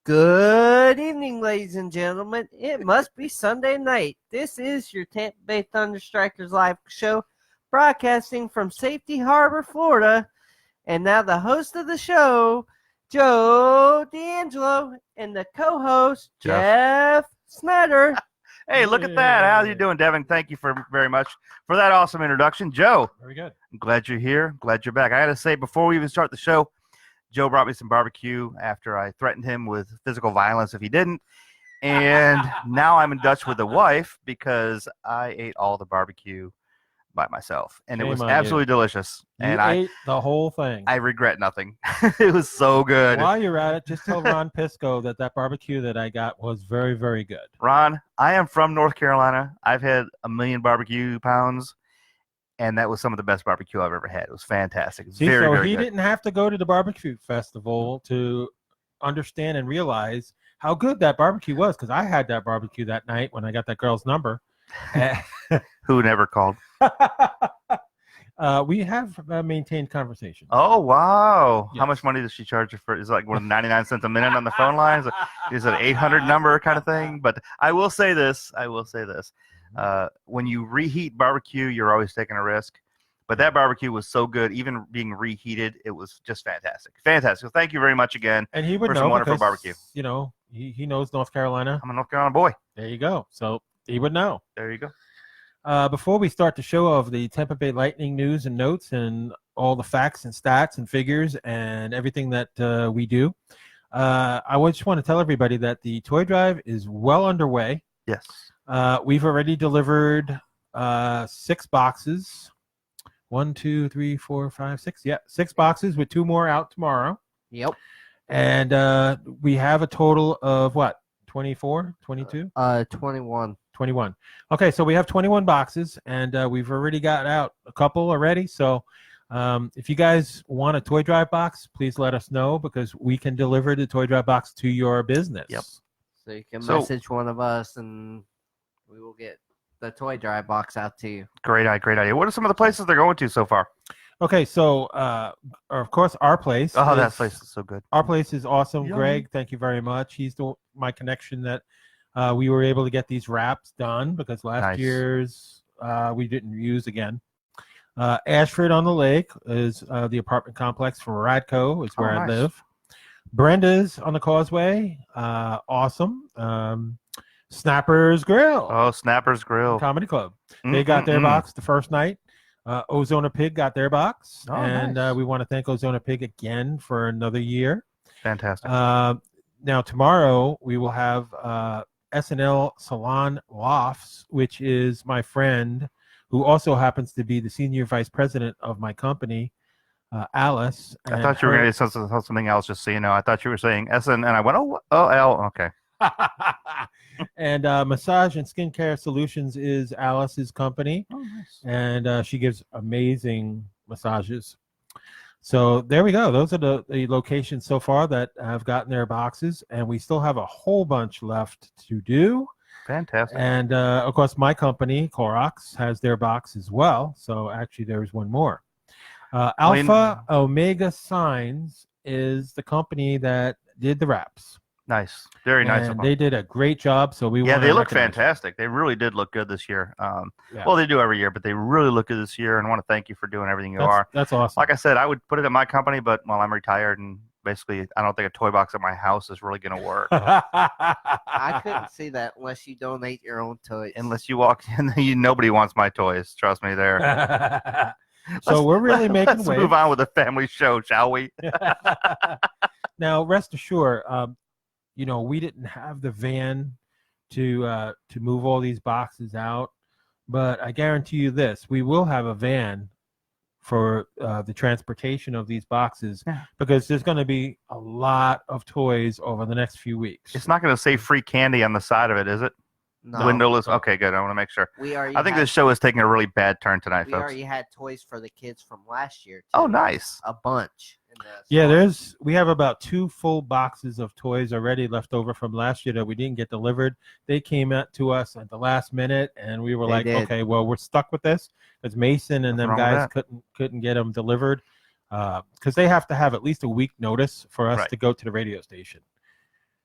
Good evening, ladies and gentlemen. It must be Sunday night. This is your Tampa Bay Thunderstrikers live show, broadcasting from Safety Harbor, Florida. And now the host of the show, Joe D'Angelo, and the co-host, Jeff Snyder. Hey, look at that. How you doing, Devin? Thank you very much for that awesome introduction. Joe. Very good. I'm glad you're here. Glad you're back. I got to say, before we even start the show, Joe brought me some barbecue after I threatened him with physical violence if he didn't. And now I'm in Dutch with the wife because I ate all the barbecue by myself. And it was absolutely delicious. And I ate the whole thing. I regret nothing. It was so good. While you're at it, just tell Ron Pisco that barbecue that I got was very, very good. Ron, I am from North Carolina. I've had a million barbecue pounds. And that was some of the best barbecue I've ever had. It was fantastic. It's very good. He didn't have to go to the barbecue festival to understand and realize how good that barbecue was, because I had that barbecue that night when I got that girl's number. Who never called? We have maintained conversation. Oh, wow. Yes. How much money does she charge you for? Is it like 99 cents a minute on the phone lines? Is it an 800 number kind of thing? But I will say this. When you reheat barbecue, you're always taking a risk. But that barbecue was so good, even being reheated, it was just fantastic. Fantastic. So thank you very much again. And he would for know some wonderful because, barbecue. You know, he knows North Carolina. I'm a North Carolina boy. There you go. So he would know. There you go. Before we start the show of the Tampa Bay Lightning news and notes and all the facts and stats and figures and everything that we do, I just want to tell everybody that the toy drive is well underway. Yes. We've already delivered 6 boxes. 1, 2, 3, 4, 5, 6. Yeah, 6 boxes with 2 more out tomorrow. Yep. And we have a total of what? 24, 22? 21. 21. Okay, so we have 21 boxes, and we've already got out a couple already. So if you guys want a toy drive box, please let us know, because we can deliver the toy drive box to your business. Yep. So you can message one of us, and we will get the toy drive box out to you. Great idea. What are some of the places they're going to so far? Okay, so of course, our place. Oh, that place is so good. Our place is awesome. Yum. Greg, thank you very much. He's my connection that we were able to get these wraps done, because last year's we didn't use again. Ashford on the Lake is the apartment complex for Radco, is where I live. Brenda's on the Causeway, awesome. Snapper's Grill. Oh, Snapper's Grill. Comedy Club. They got their box the first night. Ozona Pig got their box. Oh, and nice. We want to thank Ozona Pig again for another year. Fantastic. Now, tomorrow we will have SNL Salon Lofts, which is my friend who also happens to be the senior vice president of my company, Alice. I thought you were going to say something else, just so you know. I thought you were saying SN, and I went, L. Okay. And Massage and Skincare Solutions is Alice's company. Oh, nice. And she gives amazing massages. So there we go. Those are the locations so far that have gotten their boxes, and we still have a whole bunch left to do. Fantastic. And of course, my company, Clorox, has their box as well. So actually, there's one more. Alpha Omega Signs is the company that did the wraps. Nice. Very nice of them. They did a great job. So they look fantastic. They really did look good this year. Well, they do every year, but they really look good this year, and I want to thank you for doing everything you are. That's awesome. Like I said, I would put it in my company, but I'm retired, and basically I don't think a toy box at my house is really going to work. I couldn't see that unless you donate your own toys. Unless you walk in, nobody wants my toys. Trust me there. So we're really making Let's waves. move on with the family show, shall we? Now, rest assured, we didn't have the van to move all these boxes out, but I guarantee you this: we will have a van for the transportation of these boxes, because there's going to be a lot of toys over the next few weeks. It's not going to say free candy on the side of it, is it? No. Windowless. Okay, good. I want to make sure. I think this show is taking a really bad turn tonight, we folks. already had toys for the kids from last year, too. Oh, nice. A bunch. Yeah, we have about 2 full boxes of toys already left over from last year that we didn't get delivered. They came out to us at the last minute, and we were okay, well, we're stuck with this, because Mason and them guys couldn't get them delivered, because they have to have at least a week notice for us to go to the radio station.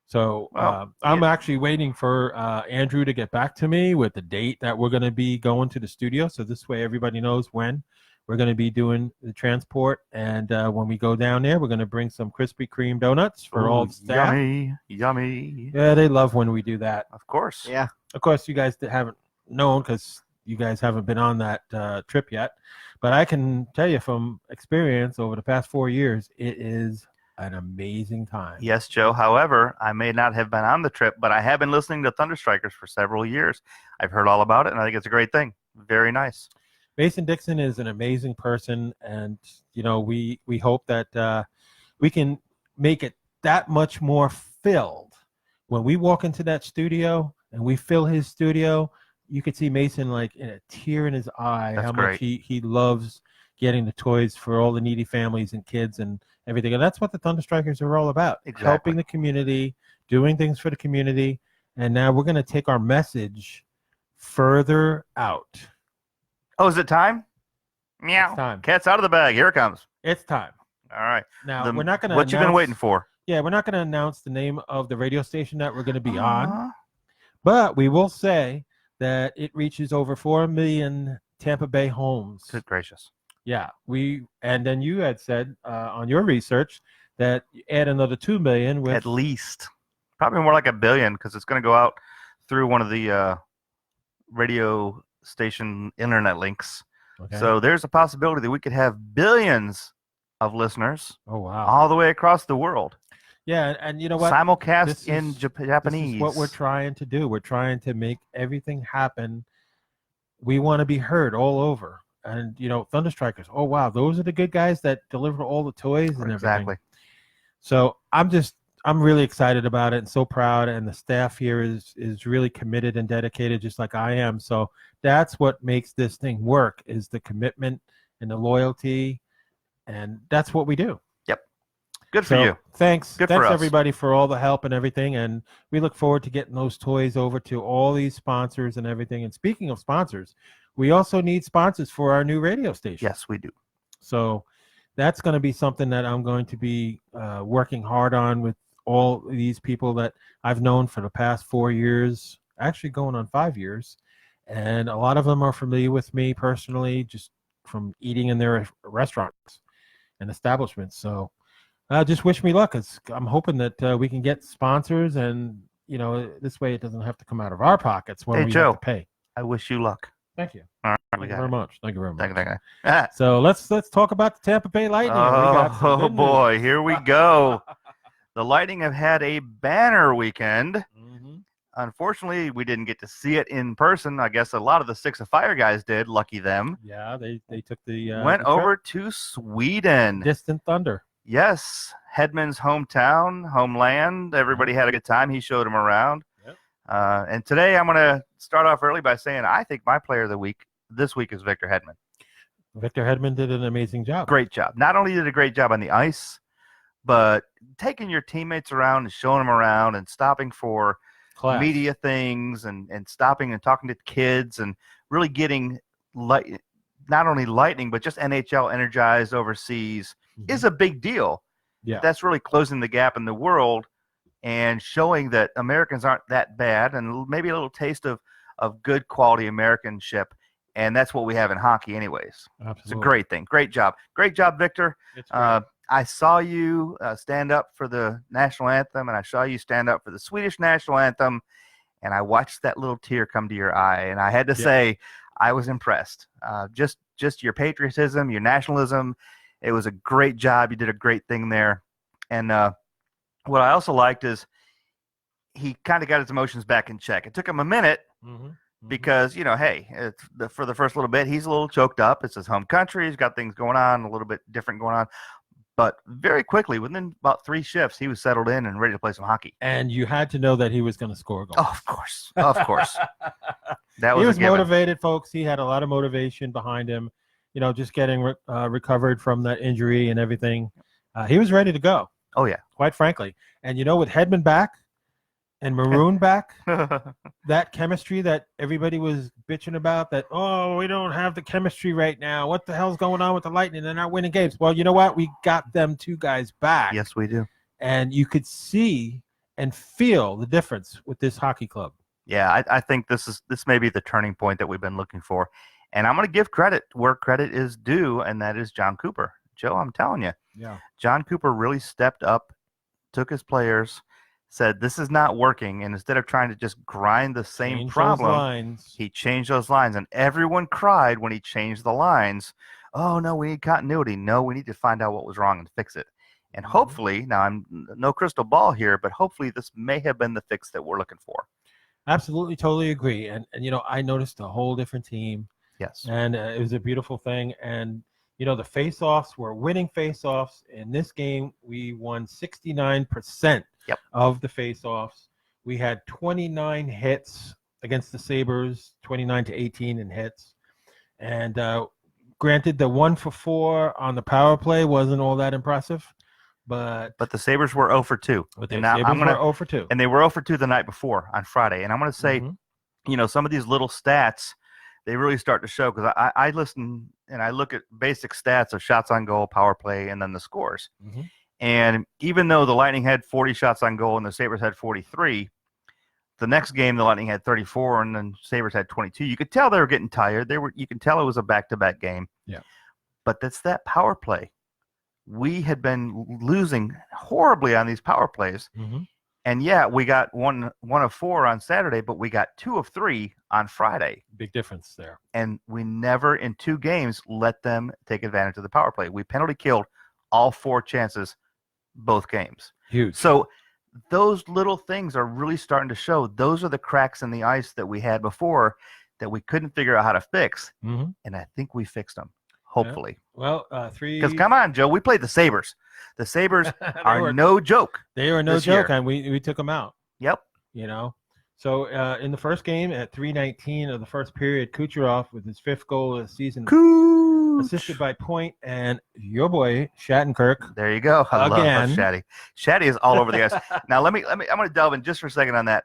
So Well, I'm actually waiting for Andrew to get back to me with the date that we're going to be going to the studio. So this way everybody knows when we're going to be doing the transport. And when we go down there, we're going to bring some Krispy Kreme donuts for all the staff. Yummy, yummy. Yeah, they love when we do that. Of course. Yeah. Of course, you guys haven't known because you guys haven't been on that trip yet. But I can tell you from experience over the past 4 years, it is an amazing time. Yes, Joe. However, I may not have been on the trip, but I have been listening to Thunderstrikers for several years. I've heard all about it, and I think it's a great thing. Very nice. Mason Dixon is an amazing person, and we hope that we can make it that much more filled. When we walk into that studio and we fill his studio, you could see Mason like in a tear in his eye. That's how great. much he loves getting the toys for all the needy families and kids and everything. And that's what the Thunderstrikers are all about. Exactly. Helping the community, doing things for the community. And now we're going to take our message further out. Oh, is it time? Meow. It's time. Cat's out of the bag. Here it comes. It's time. All right. Now, we're not going to What you been waiting for? Yeah, we're not going to announce the name of the radio station that we're going to be on. Uh-huh. But we will say that it reaches over 4 million Tampa Bay homes. Good gracious. Yeah, and then you had said on your research that you add another 2 million with At least. Probably more like 1 billion because it's going to go out through one of the radio station internet links. Okay. So there's a possibility that we could have billions of listeners Oh wow. all the way across the world. Yeah, and you know what? Simulcast This in is- Japanese. This is what we're trying to do. We're trying to make everything happen. We want to be heard all over. And Thunderstrikers. Oh wow, those are the good guys that deliver all the toys and everything. Exactly. So I'm really excited about it and so proud, and the staff here is really committed and dedicated, just like I am. So that's what makes this thing work, is the commitment and the loyalty, and that's what we do. Good for So, you. Thanks. Good for Thanks us. everybody for all the help and everything, and we look forward to getting those toys over to all these sponsors and everything. And speaking of sponsors, we also need sponsors for our new radio station. Yes, we do. So that's going to be something that I'm going to be working hard on with all these people that I've known for the past 4 years, actually going on 5 years. And a lot of them are familiar with me personally, just from eating in their restaurants and establishments. So just wish me luck, because I'm hoping that we can get sponsors, and this way it doesn't have to come out of our pockets when Hey, we Joe. have to pay. I wish you luck. Thank you. All right, Thank we you got very it. much. Thank you very much. Thank you. So let's talk about the Tampa Bay Lightning. We got some Oh good news. boy, here we go. The Lightning have had a banner weekend. Mhm. Unfortunately, we didn't get to see it in person. I guess a lot of the Six of Fire guys did. Lucky them. Yeah, they took the Went the trip. over to Sweden. Distant Thunder. Yes, Hedman's hometown, homeland. Everybody had a good time. He showed them around. Yep. And today I'm going to start off early by saying I think my player of the week this week is Victor Hedman. Victor Hedman did an amazing job. Great job. Not only did a great job on the ice, but taking your teammates around and showing them around and stopping for Class. media things and stopping and talking to kids and really getting not only Lightning, but just NHL energized overseas is a big deal. Yeah. That's really closing the gap in the world and showing that Americans aren't that bad, and maybe a little taste of good quality Americanship. And that's what we have in hockey anyways. Absolutely. It's a great thing. Great job. Great job, Victor. It's great. I saw you stand up for the national anthem, and I saw you stand up for the Swedish national anthem, and I watched that little tear come to your eye, and I had to say I was impressed. Just your patriotism, your nationalism. It was a great job. You did a great thing there. And what I also liked is he kind of got his emotions back in check. It took him a minute because, hey, for the first little bit, he's a little choked up. It's his home country. He's got things going on, a little bit different going on. But very quickly, within about 3 shifts, he was settled in and ready to play some hockey. And you had to know that he was going to score a goal. Oh, of course. Of course. That was He a was given. motivated, folks. He had a lot of motivation behind him, just getting recovered from that injury and everything. He was ready to go, Oh, yeah. quite frankly. And, with Hedman back and Maroon back, that chemistry that everybody was bitching about, that, oh, we don't have the chemistry right now. What the hell's going on with the Lightning? They're not winning games. Well, you know what? We got them 2 guys back. Yes, we do. And you could see and feel the difference with this hockey club. Yeah, I think this may be the turning point that we've been looking for. And I'm going to give credit where credit is due, and that is John Cooper. Joe, I'm telling you. Yeah. John Cooper really stepped up, took his players, said this is not working, and instead of trying to just grind the same problem, he changed those lines. And everyone cried when he changed the lines. Oh, no, we need continuity. No, we need to find out what was wrong and fix it. And hopefully, now I'm no crystal ball here, but hopefully this may have been the fix that we're looking for. Absolutely, totally agree. And I noticed a whole different team. Yes. And it was a beautiful thing. And, the face-offs were winning face-offs. In this game, we won 69% of the face-offs. We had 29 hits against the Sabres, 29-18 in hits. And granted, the 1-for-4 on the power play wasn't all that impressive. But the Sabres were 0 for 2. But the Sabres were 0 for 2. And they were 0 for 2 the night before on Friday. And I'm going to say, some of these little stats, they really start to show, because I listen and I look at basic stats of shots on goal, power play, and then the scores. And even though the Lightning had 40 shots on goal and the Sabres had 43, the next game the Lightning had 34 and then Sabres had 22. You could tell they were getting tired. You can tell it was a back-to-back game. Yeah. But that's that power play. We had been losing horribly on these power plays. And we got one of 4 on Saturday, but we got 2 of 3 on Friday. Big difference there. And we never in 2 games let them take advantage of the power play. We penalty killed all 4 chances both games. Huge. So those little things are really starting to show. Those are the cracks in the ice that we had before that we couldn't figure out how to fix. And I think we fixed them. Hopefully. Yeah. Well, 3. Because come on, Joe, we played the Sabres. The Sabres are no joke. They were no joke, and we took them out. Yep. So in the first game at 3:19 of the first period, Kucherov with his 5th goal of the season, assisted by Point and your boy Shattenkirk. There you go. I love Shatty. Shatty is all over the ice. Now I'm going to delve in just for a second on that.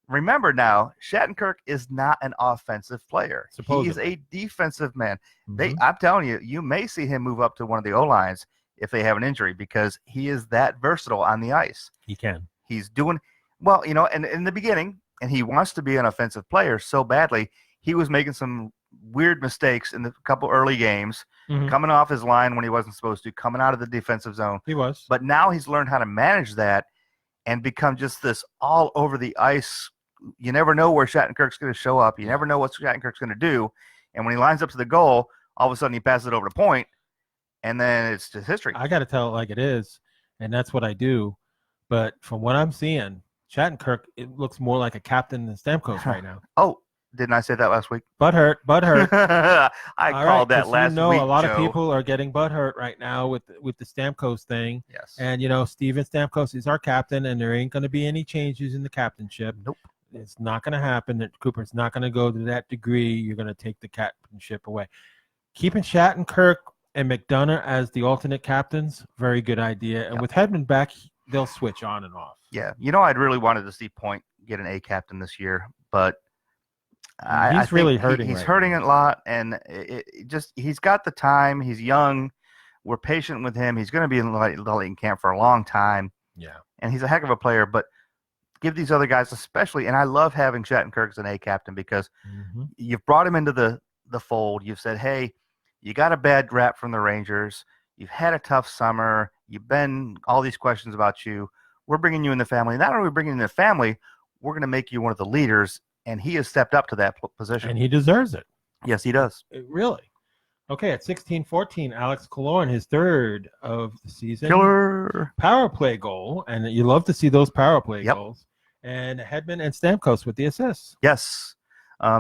Remember now, Shattenkirk is not an offensive player. Supposedly. He's a defensive man. I'm telling you, you may see him move up to one of the O-lines if they have an injury, because he is that versatile on the ice. He can. He's doing well, and in the beginning, and he wants to be an offensive player so badly, he was making some weird mistakes in the couple early games, coming off his line when he wasn't supposed to, coming out of the defensive zone. He was. But now he's learned how to manage that and become just this all over the ice. You never know where Shattenkirk's going to show up. You never know what Shattenkirk's going to do. And when he lines up to the goal, all of a sudden he passes it over to Point, and then it's just history. I got to tell it like it is, and that's what I do. But from what I'm seeing, Shattenkirk, it looks more like a captain than Stamkos right now. Oh, didn't I say that last week? Butthurt. I called that last week, a lot of people are getting butthurt right now with the Stamkos thing. Yes. And, Steven Stamkos is our captain, and there ain't going to be any changes in the captainship. Nope. It's not going to happen. That Cooper's not going to go to that degree. You're going to take the captainship away. Keeping Shattenkirk and McDonough as the alternate captains, very good idea. And with Hedman back, they'll switch on and off. Yeah. I'd really wanted to see Point get an A captain this year, but I really hurting. He's hurting a lot, and he's got the time. He's young. We're patient with him. He's going to be in the Lightning camp for a long time. Yeah. And he's a heck of a player, but give these other guys especially, and I love having Shattenkirk as an A captain because you've brought him into the fold. You've said, hey, you got a bad rap from the Rangers. You've had a tough summer. You've been all these questions about you. We're bringing you in the family. Not only are we bringing you in the family, we're going to make you one of the leaders, and he has stepped up to that position. And he deserves it. Yes, he does. Really? Okay, at 16-14, Alex Killorn, his 3rd of the season. Killer. Power play goal, and you love to see those power play goals. And Hedman and Stamkos with the assists. Yes.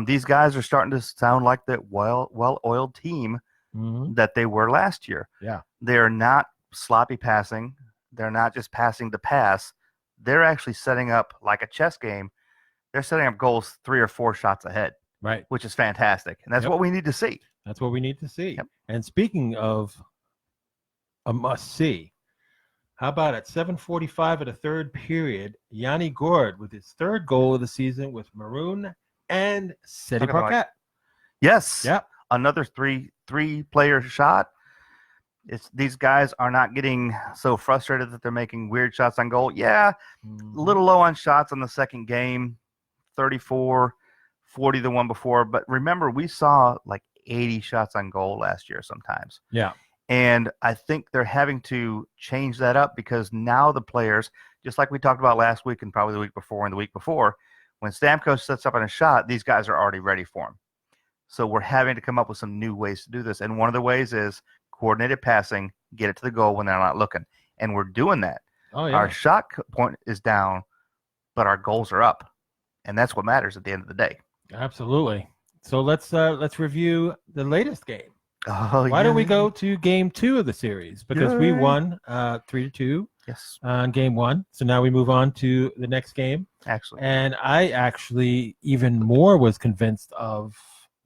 These guys are starting to sound like that well-oiled team that they were last year. Yeah. They're not sloppy passing. They're not just passing the pass. They're actually setting up like a chess game. They're setting up goals 3 or 4 shots ahead. Right. Which is fantastic. And that's what we need to see. That's what we need to see. Yep. And speaking of a must-see, how about at 7:45 of the 3rd period, Yanni Gourde with his 3rd goal of the season with Maroon and City Parkette. Yes. Yep. Another three-player shot. these guys are not getting so frustrated that they're making weird shots on goal. Yeah, a little low on shots on the second game, 34, 40 the one before. But remember, we saw like 80 shots on goal last year sometimes. Yeah. And I think they're having to change that up because now the players, just like we talked about last week and probably the week before and the week before, when Stamkos sets up on a shot, these guys are already ready for him. So we're having to come up with some new ways to do this. And one of the ways is coordinated passing, get it to the goal when they're not looking. And we're doing that. Oh, yeah. Our shot point is down, but our goals are up. And that's what matters at the end of the day. Absolutely. So let's review the latest game. Oh, Why don't we go to game 2 of the series? Because we won 3-2 Yes. on game 1. So now we move on to the next game. Actually. And I actually even more was convinced of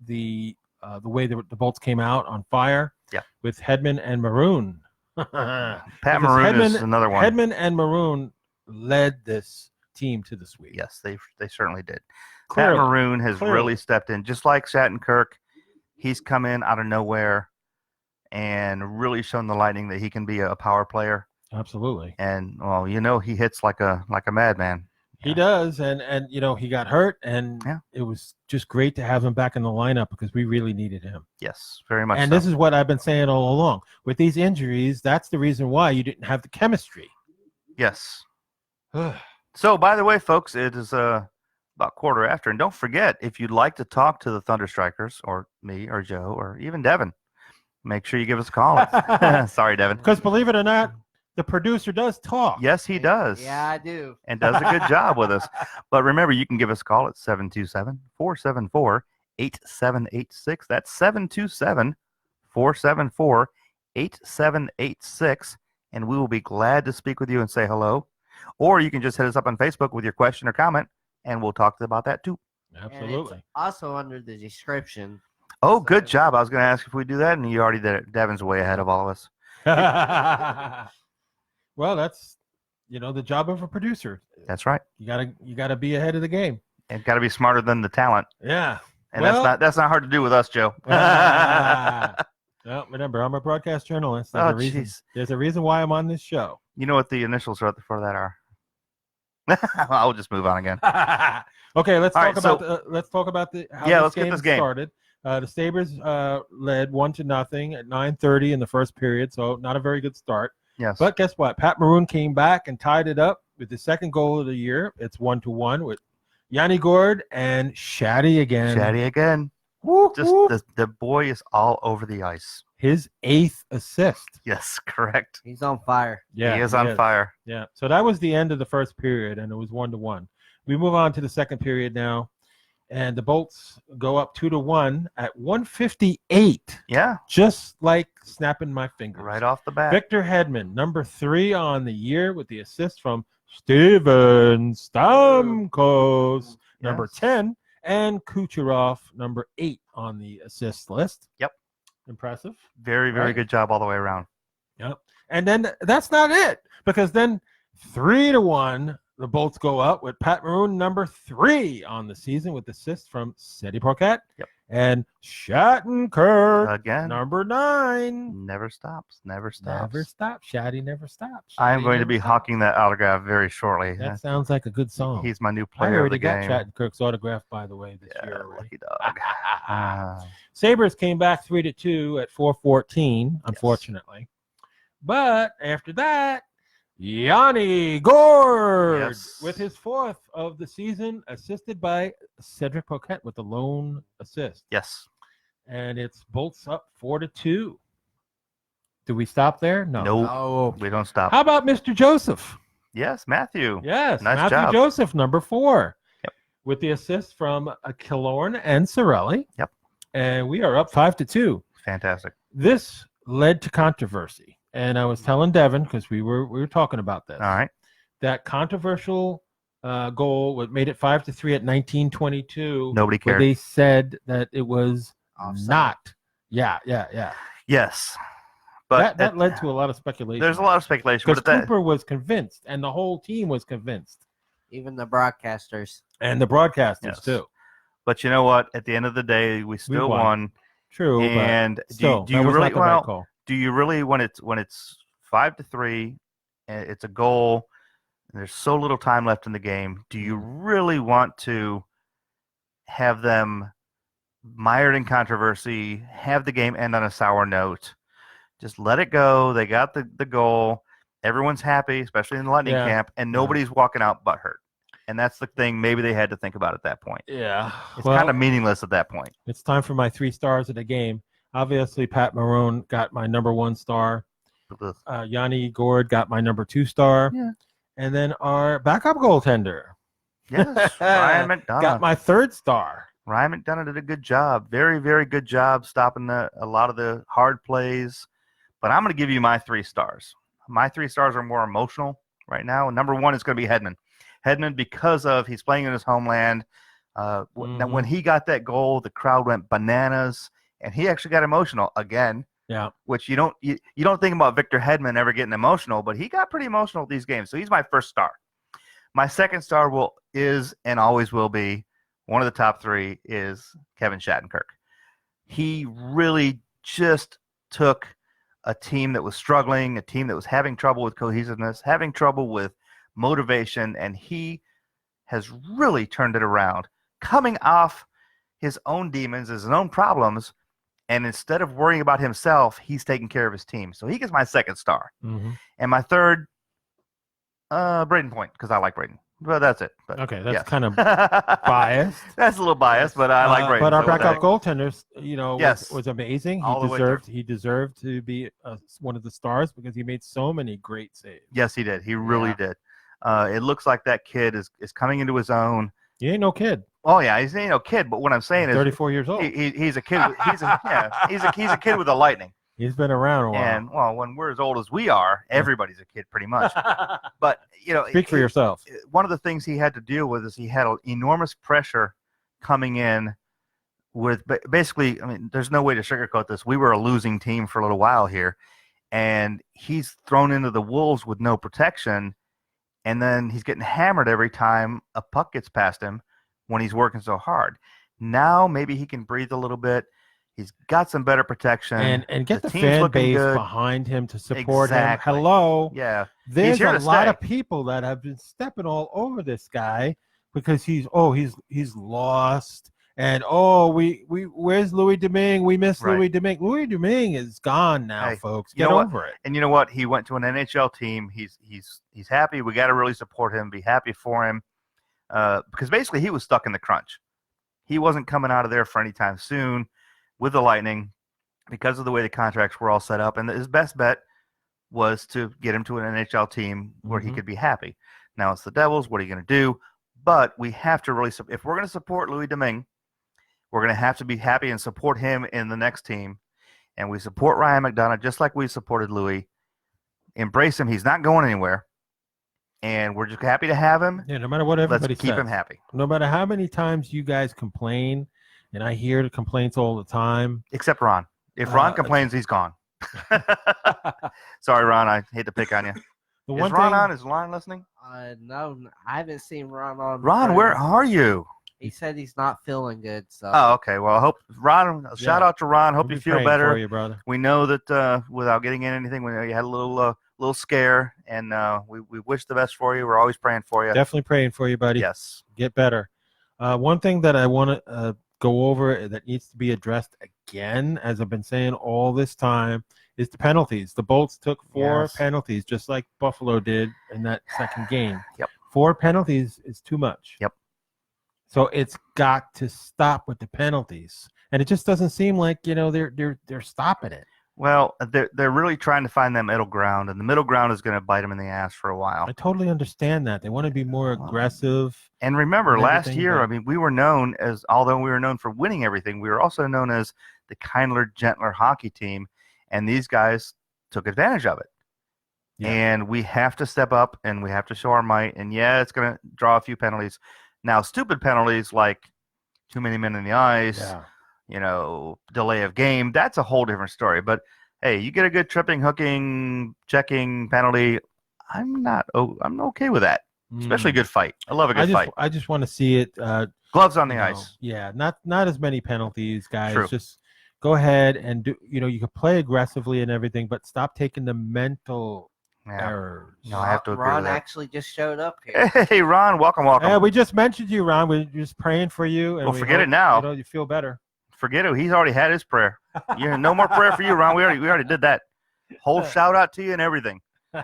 the way the Bolts came out on fire. Yeah. With Hedman and Maroon. Pat Maroon is another one. Hedman and Maroon led this team to the sweep. Yes, they certainly did. Clearly. Pat Maroon has really stepped in, just like Shattenkirk. He's come in out of nowhere and really shown the Lightning that he can be a power player. Absolutely. And well, he hits like a madman. He does, and he got hurt, and it was just great to have him back in the lineup because we really needed him. Yes, very much. And so. this is what I've been saying all along. With these injuries, that's the reason why you didn't have the chemistry. Yes. So, by the way, folks, it is about quarter after, and don't forget, if you'd like to talk to the Thunderstrikers, or me, or Joe, or even Devin, make sure you give us a call. Sorry, Devin. Because believe it or not, the producer does talk. Yes, he does. Yeah, I do. And does a good job with us. But remember, you can give us a call at 727-474-8786. That's 727-474-8786. And we will be glad to speak with you and say hello. Or you can just hit us up on Facebook with your question or comment, and we'll talk about that too. Absolutely. Also under the description. Oh, good job. I was going to ask if we do that, and you already did it. Devin's way ahead of all of us. Well, that's the job of a producer. That's right. You gotta be ahead of the game. And got to be smarter than the talent. Yeah. And that's not hard to do with us, Joe. Well, remember, I'm a broadcast journalist. There's a reason why I'm on this show. You know what the initials for that are? I'll just move on again. Okay, let's talk about how let's get this game started. The Sabres led 1-0 at 9:30 in the first period, so not a very good start. Yes. But guess what? Pat Maroon came back and tied it up with the second goal of the year. It's 1-1 with Yanni Gourde and Shaddy again. Woo, just woo. The boy is all over the ice. His 8th assist. Yes, correct. He's on fire. Yeah, he is on fire. Yeah. So that was the end of the first period, and it was 1-1. We move on to the second period now, and the Bolts go up 2-1 at 1:58. Yeah. Just like snapping my fingers. Right off the bat. Victor Hedman, number 3 on the year with the assist from Steven Stamkos, number 10, and Kucherov, number 8 on the assist list. Yep. Impressive. Very, very good job all the way around. Yep. And then that's not it, because then 3-1, the Bolts go up with Pat Maroon, number 3 on the season with assists from Seti Parkett. Yep. And Shattenkirk, again, number 9. Never stops. Shaddy never stops. I'm going to be hawking that autograph very shortly. That sounds like a good song. He's my new I player of the already game. got Shattenkirk's autograph, by the way, this year already. Lucky dog. Sabres came back 3-2 at 4:14, unfortunately. But after that, Yanni Gourde with his 4th of the season, assisted by Cedric Paquette with the lone assist. Yes. And it's Bolts up 4-2. Do we stop there? No. Nope. We don't stop. How about Mr. Joseph? Yes, Matthew. Yes, nice Matthew job. Joseph, number 4. Yep. With the assist from Killorn and Cirelli. Yep. And we are up 5-2. Fantastic. This led to controversy. And I was telling Devin, because we were talking about this. All right. That controversial goal made it 5-3 at 1922. Nobody cared. They said that it was offside. Not. Yeah. Yes. But that led to a lot of speculation. There's a lot of speculation. Because Cooper was convinced, and the whole team was convinced. Even the broadcasters. And the broadcasters, too. But you know what? At the end of the day, we still won. True. And but still, do you really? Well, do you really, when it's 5-3, and it's a goal, and there's so little time left in the game, do you really want to have them mired in controversy, have the game end on a sour note? Just let it go. They got the goal. Everyone's happy, especially in the Lightning camp, and nobody's walking out butthurt. And that's the thing maybe they had to think about at that point. Yeah. It's kind of meaningless at that point. It's time for my 3 stars of the game. Obviously, Pat Marone got my number 1 star. Yanni Gord got my number 2 star. Yeah. And then our backup goaltender. Yes, Ryan McDonough. Got my 3rd star. Ryan McDonough did a good job. Very, very good job stopping a lot of the hard plays. But I'm going to give you my 3 stars. My 3 stars are more emotional right now. And number 1 is going to be Hedman. Hedman, because of he's playing in his homeland. When he got that goal, the crowd went bananas, and he actually got emotional again. Yeah, which you don't think about Victor Hedman ever getting emotional, but he got pretty emotional at these games. So he's my 1st star. My 2nd star is and always will be one of the top 3 is Kevin Shattenkirk. He really just took a team that was struggling, a team that was having trouble with cohesiveness, having trouble with motivation, and he has really turned it around, coming off his own demons, his own problems, and instead of worrying about himself, he's taking care of his team. So he gets my 2nd star. And my 3rd, Braden Point, because I like Braden. Well, that's it. But, okay, that's kind of biased. That's a little biased, but I like Braden. But our backup goaltenders, was amazing. He deserved to be one of the stars because he made so many great saves. Yes, he did. He really did. It looks like that kid is coming into his own. He ain't no kid. Oh yeah, he's ain't no kid. But what I'm saying is, 34 years old. He's a kid. He's a kid with a Lightning. He's been around a while. And when we're as old as we are, everybody's a kid pretty much. But speak for yourself. One of the things he had to deal with is he had enormous pressure coming in. With basically, I mean, there's no way to sugarcoat this. We were a losing team for a little while here, and he's thrown into the wolves with no protection, and then he's getting hammered every time a puck gets past him when he's working so hard. Now maybe he can breathe a little bit. He's got some better protection. And get the fan base behind him to support him. Hello. Yeah. There's a lot of people that have been stepping all over this guy because he's lost. And where's Louis Domingue? We miss Louis Domingue. Louis Domingue is gone now, folks. Get over it. And you know what? He went to an NHL team. He's happy. We got to really support him. Be happy for him. Because basically he was stuck in the crunch. He wasn't coming out of there for any time soon with the Lightning because of the way the contracts were all set up. And his best bet was to get him to an NHL team where he could be happy. Now it's the Devils. What are you going to do? But we have to really, if we're going to support Louis Domingue, we're going to have to be happy and support him in the next team. And we support Ryan McDonough just like we supported Louis. Embrace him. He's not going anywhere. And we're just happy to have him. Yeah, no matter what everybody Let's keep says. him happy. No matter how many times you guys complain, and I hear the complaints all the time. Except Ron. If Ron complains, he's gone. Sorry, Ron. I hate to pick on you. Is Ron on? Is Ron listening? No, I haven't seen Ron on. Ron, where are you? He said he's not feeling good. So. Oh, okay. Well, I hope Ron. Shout out to Ron. Hope you feel better. For you, brother. We know that without getting in anything, we know you had a little scare, and we wish the best for you. We're always praying for you. Definitely praying for you, buddy. Yes. Get better. One thing that I want to go over that needs to be addressed again, as I've been saying all this time, is the penalties. The Bolts took 4 penalties, just like Buffalo did in that second game. Yep. 4 penalties is too much. Yep. So it's got to stop with the penalties, and it just doesn't seem like they're stopping it. Well, they're really trying to find that middle ground, and the middle ground is going to bite them in the ass for a while. I totally understand that. They want to be more aggressive. And remember, last year, I mean, we were known as, although we were known for winning everything, we were also known as the kindler, gentler hockey team, and these guys took advantage of it. Yeah. And we have to step up, and we have to show our might, and it's going to draw a few penalties. Now, stupid penalties like too many men in the ice, delay of game, that's a whole different story. But, hey, you get a good tripping, hooking, checking penalty, I'm okay with that. Especially a good fight. I love a good fight. I just want to see it. Gloves on the ice. Yeah, not as many penalties, guys. True. Just go ahead and do. You can play aggressively and everything, but stop taking the mental errors. No, I have to agree Ron with that. actually just showed up here. Hey, Ron, welcome. Yeah, we just mentioned you, Ron. We're just praying for you. And Well, we forget hope, it now. You feel better. Forget it. He's already had his prayer. No more prayer for you, Ron. We already did that. Whole shout out to you and everything.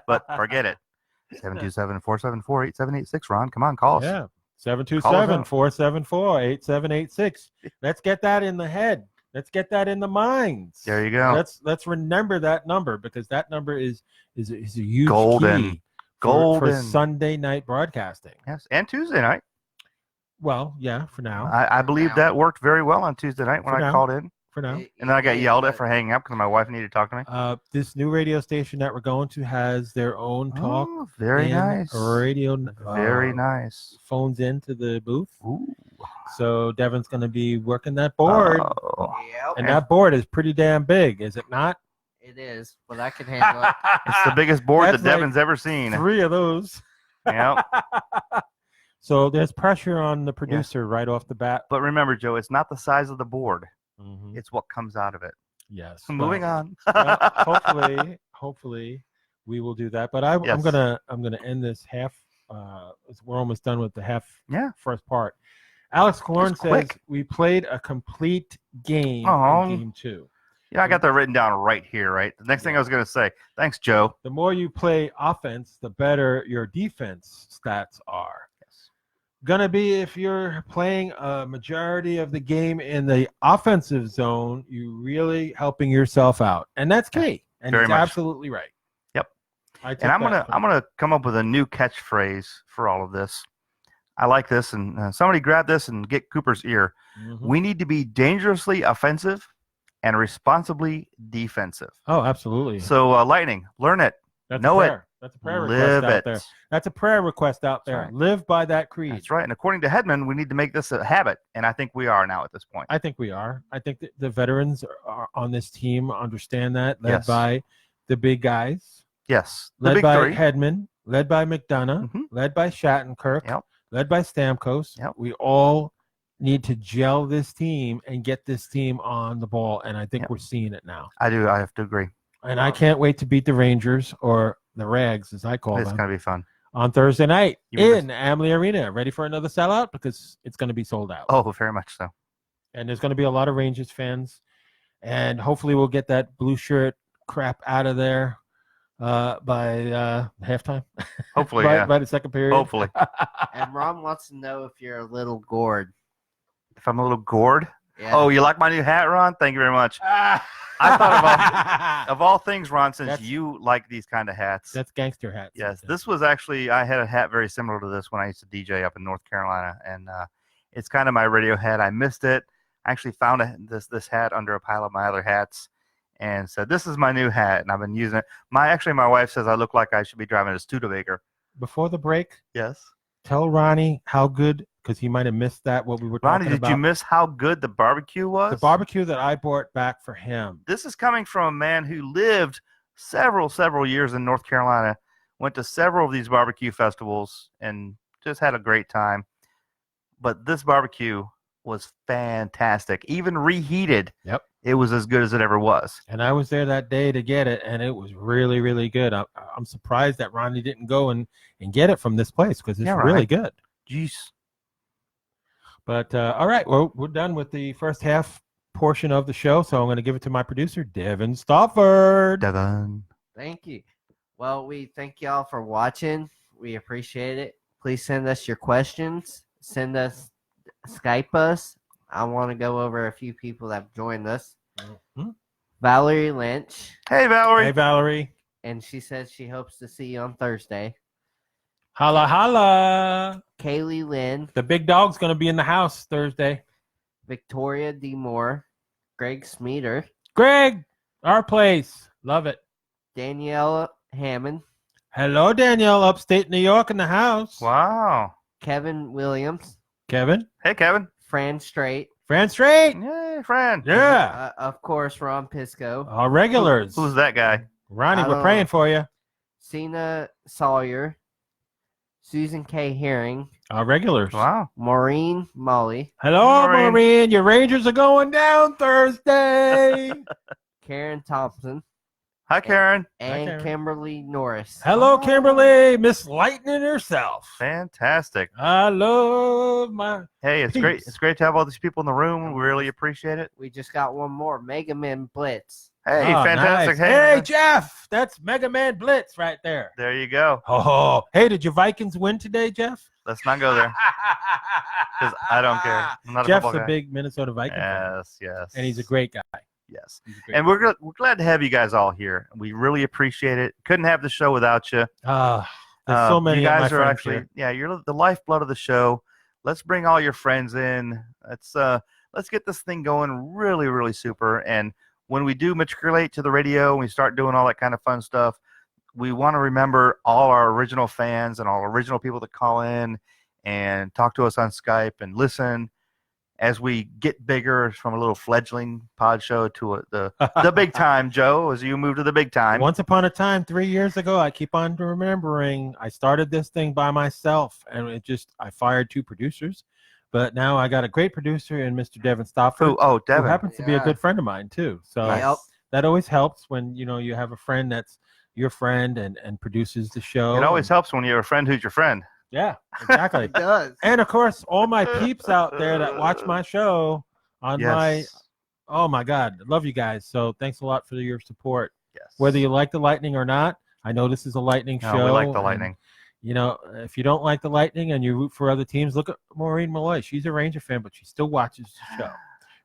But forget it. 727-474-8786. Ron, come on, call us. Yeah. 727-474-8786. Let's get that in the head. Let's get that in the minds. There you go. Let's remember that number, because that number is a huge Golden. key Golden. for Sunday night broadcasting. Yes, and Tuesday night. Well, yeah, for now. I believe that worked very well on Tuesday night when I called in. For now. And then I got yelled at for hanging up because my wife needed to talk to me. This new radio station that we're going to has their own talk. Oh, very nice. Radio. Very nice. Phones into the booth. Ooh. So Devin's going to be working that board. Oh. Yep. And that board is pretty damn big, is it not? It is, but I can handle it. It's the biggest board That's that Devin's ever seen. 3 of those. Yep. So there's pressure on the producer right off the bat. But remember, Joe, it's not the size of the board. Mhm. It's what comes out of it. Yes. Moving on. Well, hopefully we will do that. But I'm gonna end this half. We're almost done with the first part. Alex Kalorn says we played a complete game in game 2. Yeah, I got that written down right here, right? The next thing I was going to say, thanks, Joe. The more you play offense, the better your defense stats are. Yes. Gonna be if you're playing a majority of the game in the offensive zone, you're really helping yourself out. And that's key. And Very he's much. absolutely right. Yep. And I'm gonna come up with a new catchphrase for all of this. I like this, and somebody grab this and get Cooper's ear. Mhm. We need to be dangerously offensive and responsibly defensive. Oh, absolutely. So, Lightning, learn it. That's know a it. prayer. That's a prayer Live request out it. there. That's a prayer request out there. right. Live by that creed. That's right. And according to Hedman, we need to make this a habit, and I think we are now at this point. I think we are. I think that the veterans are on this team understand that, led Yes. by the big guys, Yes. The led big by three. Hedman, led by McDonough, Mhm. led by Shattenkirk, Yep. led by Stamkos. Yep. We all need to gel this team and get this team on the ball, and I think Yep. we're seeing it now. I do. I have to agree. And I can't wait to beat the Rangers, or the Rags, as I call It's them, going to be fun. on Thursday night You mean in Amalie Arena. Ready for another sellout? Because it's going to be sold out. Oh, very much so. And there's going to be a lot of Rangers fans. And hopefully we'll get that blue shirt crap out of there by halftime. Hopefully, by, yeah. by the second period. Hopefully. And Ron wants to know if you're a little gourd. If I'm a little gourd. Yeah. Oh, you like my new hat, Ron? Thank you very much. I thought of all things, Ron, since That's- you like these kind of hats. That's gangster hats. Yes, this was actually, I had a hat very similar to this when I used to DJ up in North Carolina, and it's kind of my radio hat. I missed it. I actually found this hat under a pile of my other hats, and said, "This is my new hat," and I've been using it. My wife says I look like I should be driving a Studebaker. Before the break, Yes. tell Ronnie how good, because he might have missed that, what we were Ronnie, talking did about. you miss how good the barbecue was? The barbecue that I brought back for him. This is coming from a man who lived several years in North Carolina, went to several of these barbecue festivals, and just had a great time. But this barbecue was fantastic. Even reheated, Yep. it was as good as it ever was. And I was there that day to get it, and it was really, really good. I'm surprised that Ronnie didn't go and get it from this place, because it's Yeah, right. really good. Jeez. But all right, well, we're done with the first half portion of the show, so I'm going to give it to my producer, Devin Stofford. Devin. Thank you. Well, we thank y'all for watching. We appreciate it. Please send us your questions. Send us, Skype us. I want to go over a few people that have joined us. Mhm. Valerie Lynch, Hey, Valerie. Hey, Valerie. and she says she hopes to see you on Thursday. Holla, holla. Kaylee Lynn, The big dog's going to be in the house Thursday. Victoria D. Moore, Greg Smeeter, Greg, our place. Love it. Danielle Hammond, Hello, Danielle, upstate New York in the house. Wow. Kevin Williams, Kevin. Hey, Kevin. Fran Straight, Fran Straight. Yay, friend. Yeah. of course, Ron Pisco, Our regulars. Who's that guy? Ronnie, I we're don't praying know. for you. Cena Sawyer, Susan K. Herring, Regulars. Wow. Maureen Molly, Hello, Maureen. Maureen. Your Rangers are going down Thursday. Karen Thompson, Hi, Karen. and Karen. Kimberly Norris. Hello, Oh. Kimberly. Miss Lightning herself. Fantastic. I love my. Hey, it's Peace. great. It's great to have all these people in the room. We really appreciate it. We just got one more, Mega Man Blitz. Hey, Oh, fantastic. nice. Hey, Jeff. That's Mega Man Blitz right there. There you go. Oh, hey, did your Vikings win today, Jeff? Let's not go there because I don't care. I'm not a Jeff's football a guy. big Minnesota Viking fan, Yes, yes. and he's a great guy. Yes. He's a great And we're glad to have you guys all here. We really appreciate it. Couldn't have the show without you. There's so many You of my guys are friends actually, here. yeah, you're the lifeblood of the show. Let's bring all your friends in. Let's get this thing going really, really super. And when we do matriculate to the radio, and we start doing all that kind of fun stuff, we want to remember all our original fans and all original people that call in and talk to us on Skype and listen as we get bigger from a little fledgling pod show to the big time, Joe, as you move to the big time. Once upon a time, 3 years ago, I keep on remembering, I started this thing by myself, and I fired 2 producers. But now I got a great producer in Mr. Devin Stofford, Oh, who Devin. happens to be a Yeah. good friend of mine, too. So Yep. that always helps when, you have a friend that's your friend and produces the show. It always helps when you have a friend who's your friend. Yeah, exactly. It does. And, of course, all my peeps out there that watch my show on Yes. oh, my God, I love you guys. So thanks a lot for your support. Yes. Whether you like the Lightning or not, I know this is a Lightning No, show. we like the and, Lightning. if you don't like the Lightning and you root for other teams, look at Maureen Malloy. She's a Ranger fan, but she still watches the show.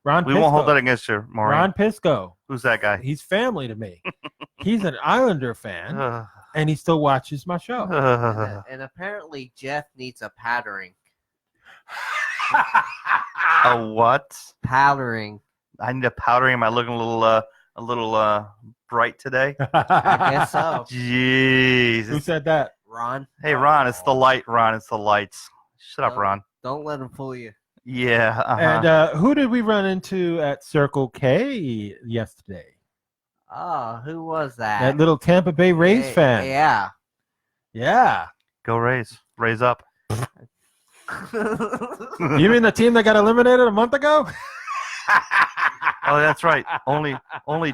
Ron We Pisco. won't hold that against you, Maureen. Ron Pisco. Who's that guy? He's family to me. He's an Islander fan, Ugh. and he still watches my show. And apparently Jeff needs a powdering. A what? Powdering. I need a powdering. Am I looking a little bright today? I guess so. Jeez. Who said that? Ron. Hey, Ron, it's the light. Ron, it's the lights. Shut up, No. Ron. Don't let him fool you. Yeah. And who did we run into at Circle K yesterday? Oh, who was that? That little Tampa Bay Rays fan. Yeah. Yeah. Go Rays. Raise up. You mean the team that got eliminated a month ago? Oh, that's right. Only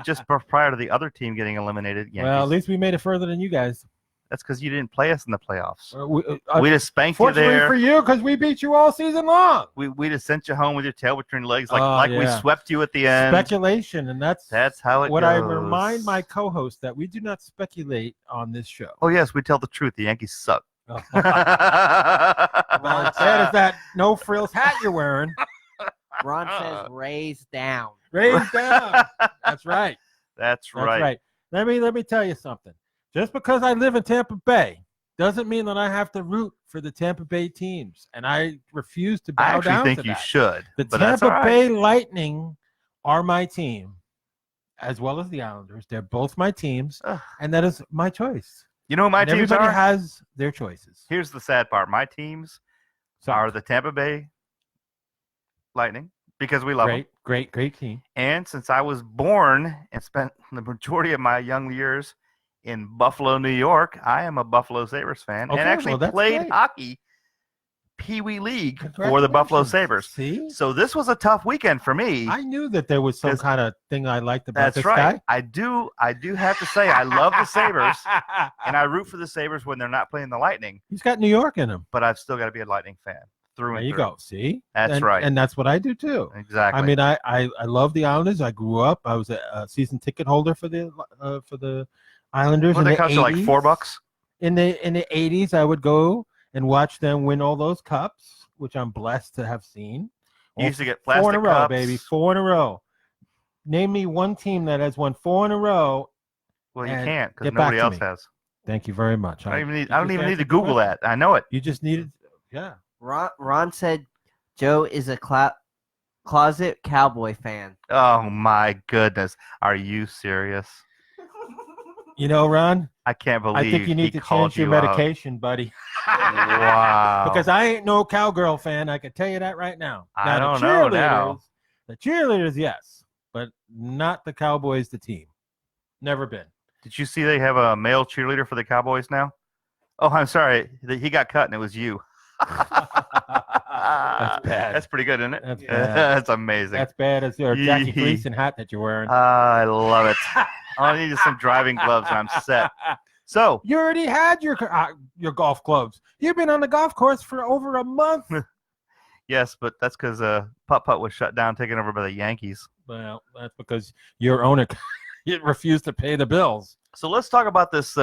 just prior to the other team getting eliminated. Yankees. Well, at least we made it further than you guys. That's because you didn't play us in the playoffs. We We just spanked you fortunately there. for you, because we beat you all season long. We just sent you home with your tail between your legs, we Yeah. swept you at the end. Speculation, and that's How it what goes. I remind my co-host, that we do not speculate on this show. Oh yes, we tell the truth. The Yankees suck. Well, instead of that no frills hat you're wearing, Ron says raise down. raise down. That's right. That's That's right. right. Let me tell you something. Just because I live in Tampa Bay doesn't mean that I have to root for the Tampa Bay teams, and I refuse to bow I down actually think to you that. should. The but that's Tampa all right. Bay Lightning are my team, as well as the Islanders. They're both my teams, Ugh. and that is my choice. You know who my And teams everybody are? has their choices. Here's the sad part. My teams So, are the Tampa Bay Lightning because we love them. great team. And since I was born and spent the majority of my young years in Buffalo, New York, I am a Buffalo Sabres fan Okay, and actually well, that's played great. hockey Pee Wee League for the Buffalo Congratulations. Sabres. See, So this was a tough weekend for me. I knew that there was some 'Cause- kind of thing I liked about That's this right. guy. I do have to say I love the Sabres and I root for the Sabres when they're not playing the Lightning, He's got New York in him. but I've still got to be a Lightning fan through There and you through. go. See, That's and, right. and that's what I do too. Exactly. I mean, I love the Islanders. I grew up. I was a season ticket holder for the Islanders. what in they the cost you, like 80s. $4? In the 80s, I would go and watch them win all those cups, which I'm blessed to have seen. You used to get Four in plastic a row, cups. baby. 4 in a row. Name me one team that has won 4 in a row. Well, you and can't because get back nobody to else me. has. Thank you very much. I don't You even need to answered the Google question. that. I know it. You just needed, yeah. Ron said Joe is a closet Cowboy fan. Oh my goodness. Are you serious? You know, Ron, I can't believe I think you need he to called change your you out. medication, buddy. Wow. Because I ain't no cowgirl fan. I can tell you that right now. I Now, don't know now. The cheerleaders, yes, but not the Cowboys, the team. Never been. Did you see they have a male cheerleader for the Cowboys now? Oh, I'm sorry. He got cut, and it was you. That's bad. That's pretty good, isn't it? That's bad. That's amazing. That's bad as your Jackie Gleason hat that you're wearing. I love it. All I need is some driving gloves, and I'm set. So you already had your golf clubs. You've been on the golf course for over a month. yes, but that's because putt-putt was shut down, taken over by the Yankees. Well, that's because your owner refused to pay the bills. So let's talk about this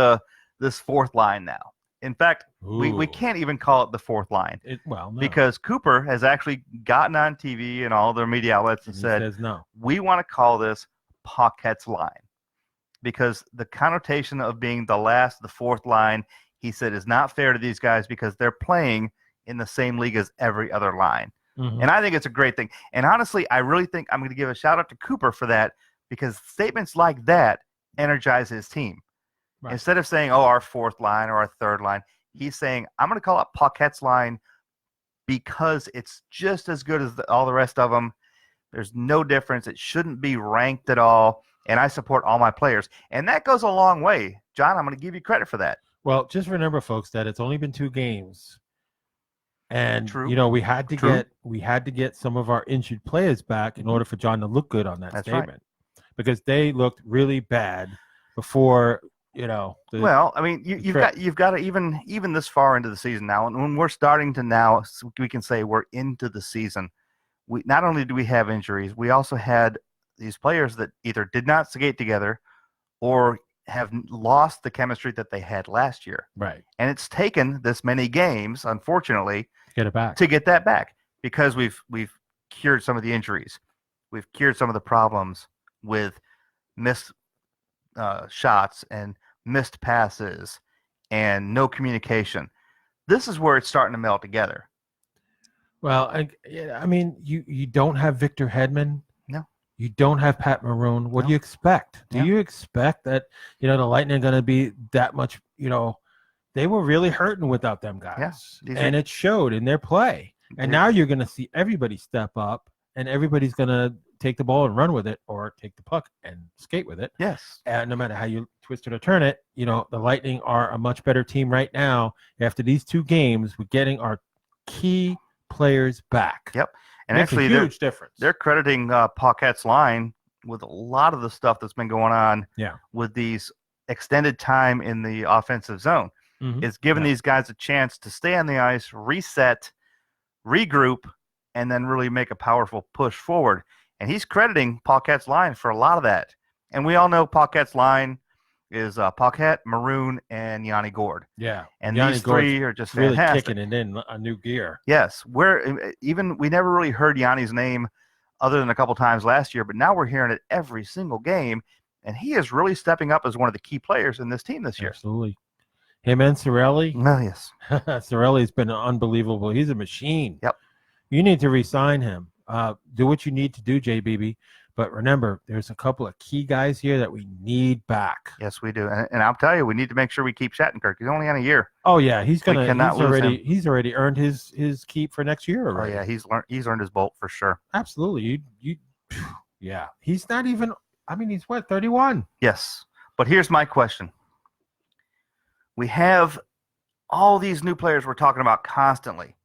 this fourth line now. In fact, we can't even call it the fourth line. No. Because Cooper has actually gotten on TV and all their media outlets and said, says no. We want to call this Paquette's line. Because the connotation of being the fourth line, he said, is not fair to these guys because they're playing in the same league as every other line. Mm-hmm. And I think it's a great thing. And honestly, I really think I'm going to give a shout out to Cooper for that because statements like that energize his team. Right. Instead of saying, oh, our fourth line or our third line, he's saying, I'm going to call it Paquette's line because it's just as good as all the rest of them. There's no difference. It shouldn't be ranked at all. And I support all my players. And that goes a long way. John, I'm going to give you credit for that. Well, just remember, folks, that it's only been 2 games. And, True. you know, we had to get some of our injured players back in order for John to look good on that statement. Right. Because they looked really bad before – you know, well, I mean, you've got to even this far into the season now, and when we're starting to now, we can say we're into the season. We not only do we have injuries, we also had these players that either did not skate together or have lost the chemistry that they had last year. Right. And it's taken this many games, unfortunately, to get that back because we've cured some of the injuries, we've cured some of the problems with missed shots and missed passes and no communication. This is where it's starting to melt together. Well, I mean, you don't have Victor Hedman. No. You don't have Pat Maroon. What do you expect? Do you expect that, you know, the Lightning are going to be that much, you know, they were really hurting without them guys. Yeah, and it showed in their play. And now you're going to see everybody step up and everybody's going to take the ball and run with it or take the puck and skate with it. Yes. And no matter how you twist it or turn it, you know, the Lightning are a much better team right now after these 2 games with getting our key players back. Yep. And actually, a huge difference. They're crediting Paquette's line with a lot of the stuff that's been going on with these extended time in the offensive zone. Mm-hmm. It's giving these guys a chance to stay on the ice, reset, regroup, and then really make a powerful push forward. And he's crediting Paquette's line for a lot of that. And we all know Paquette's line is Paquette, Maroon, and Yanni Gourde. Yeah. And Yanni these Goude's 3 are just really fantastic. Kicking it in a new gear. Yes. We never really heard Yanni's name other than a couple times last year, but now we're hearing it every single game. And he is really stepping up as one of the key players in this team this year. Absolutely. Him and Cirelli. Oh, yes. Cirelli's been unbelievable. He's a machine. Yep. You need to re-sign him. Do what you need to do, JBB. But remember, there's a couple of key guys here that we need back. Yes, we do. And I'll tell you, we need to make sure we keep Shattenkirk. He's only on a year. Oh yeah, he's he's already earned his keep for next year already. Oh yeah, he's earned his bolt for sure. Absolutely. Yeah. He's not even. I mean, he's what, 31? Yes. But here's my question. We have all these new players we're talking about constantly.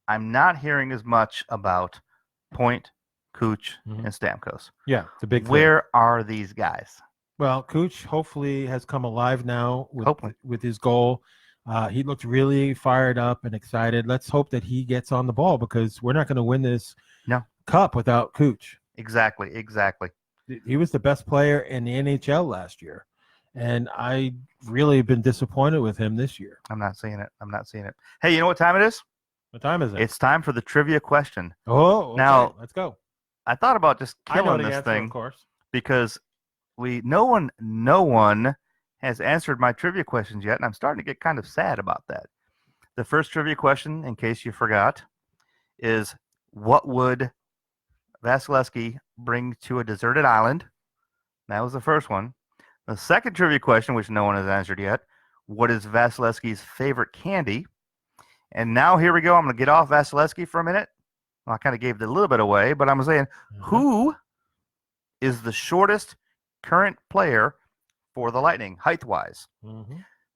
I'm not hearing as much about Point, Cooch, and Stamkos. Yeah, it's a big thing. Where are these guys? Well, Cooch hopefully has come alive now with his goal. He looked really fired up and excited. Let's hope that he gets on the ball because we're not going to win this cup without Cooch. Exactly. He was the best player in the NHL last year, and I really been disappointed with him this year. I'm not seeing it. Hey, you know what time it is? What time is it? It's time for the trivia question. Oh, okay. Now let's go. I thought about just killing this thing, of course, because no one has answered my trivia questions yet, and I'm starting to get kind of sad about that. The first trivia question, in case you forgot, is what would Vasilevsky bring to a deserted island? That was the first one. The second trivia question, which no one has answered yet, what is Vasilevsky's favorite candy? And now here we go. I'm going to get off Vasilevsky for a minute. Well, I kind of gave it a little bit away, but I'm saying who is the shortest current player for the Lightning, height-wise?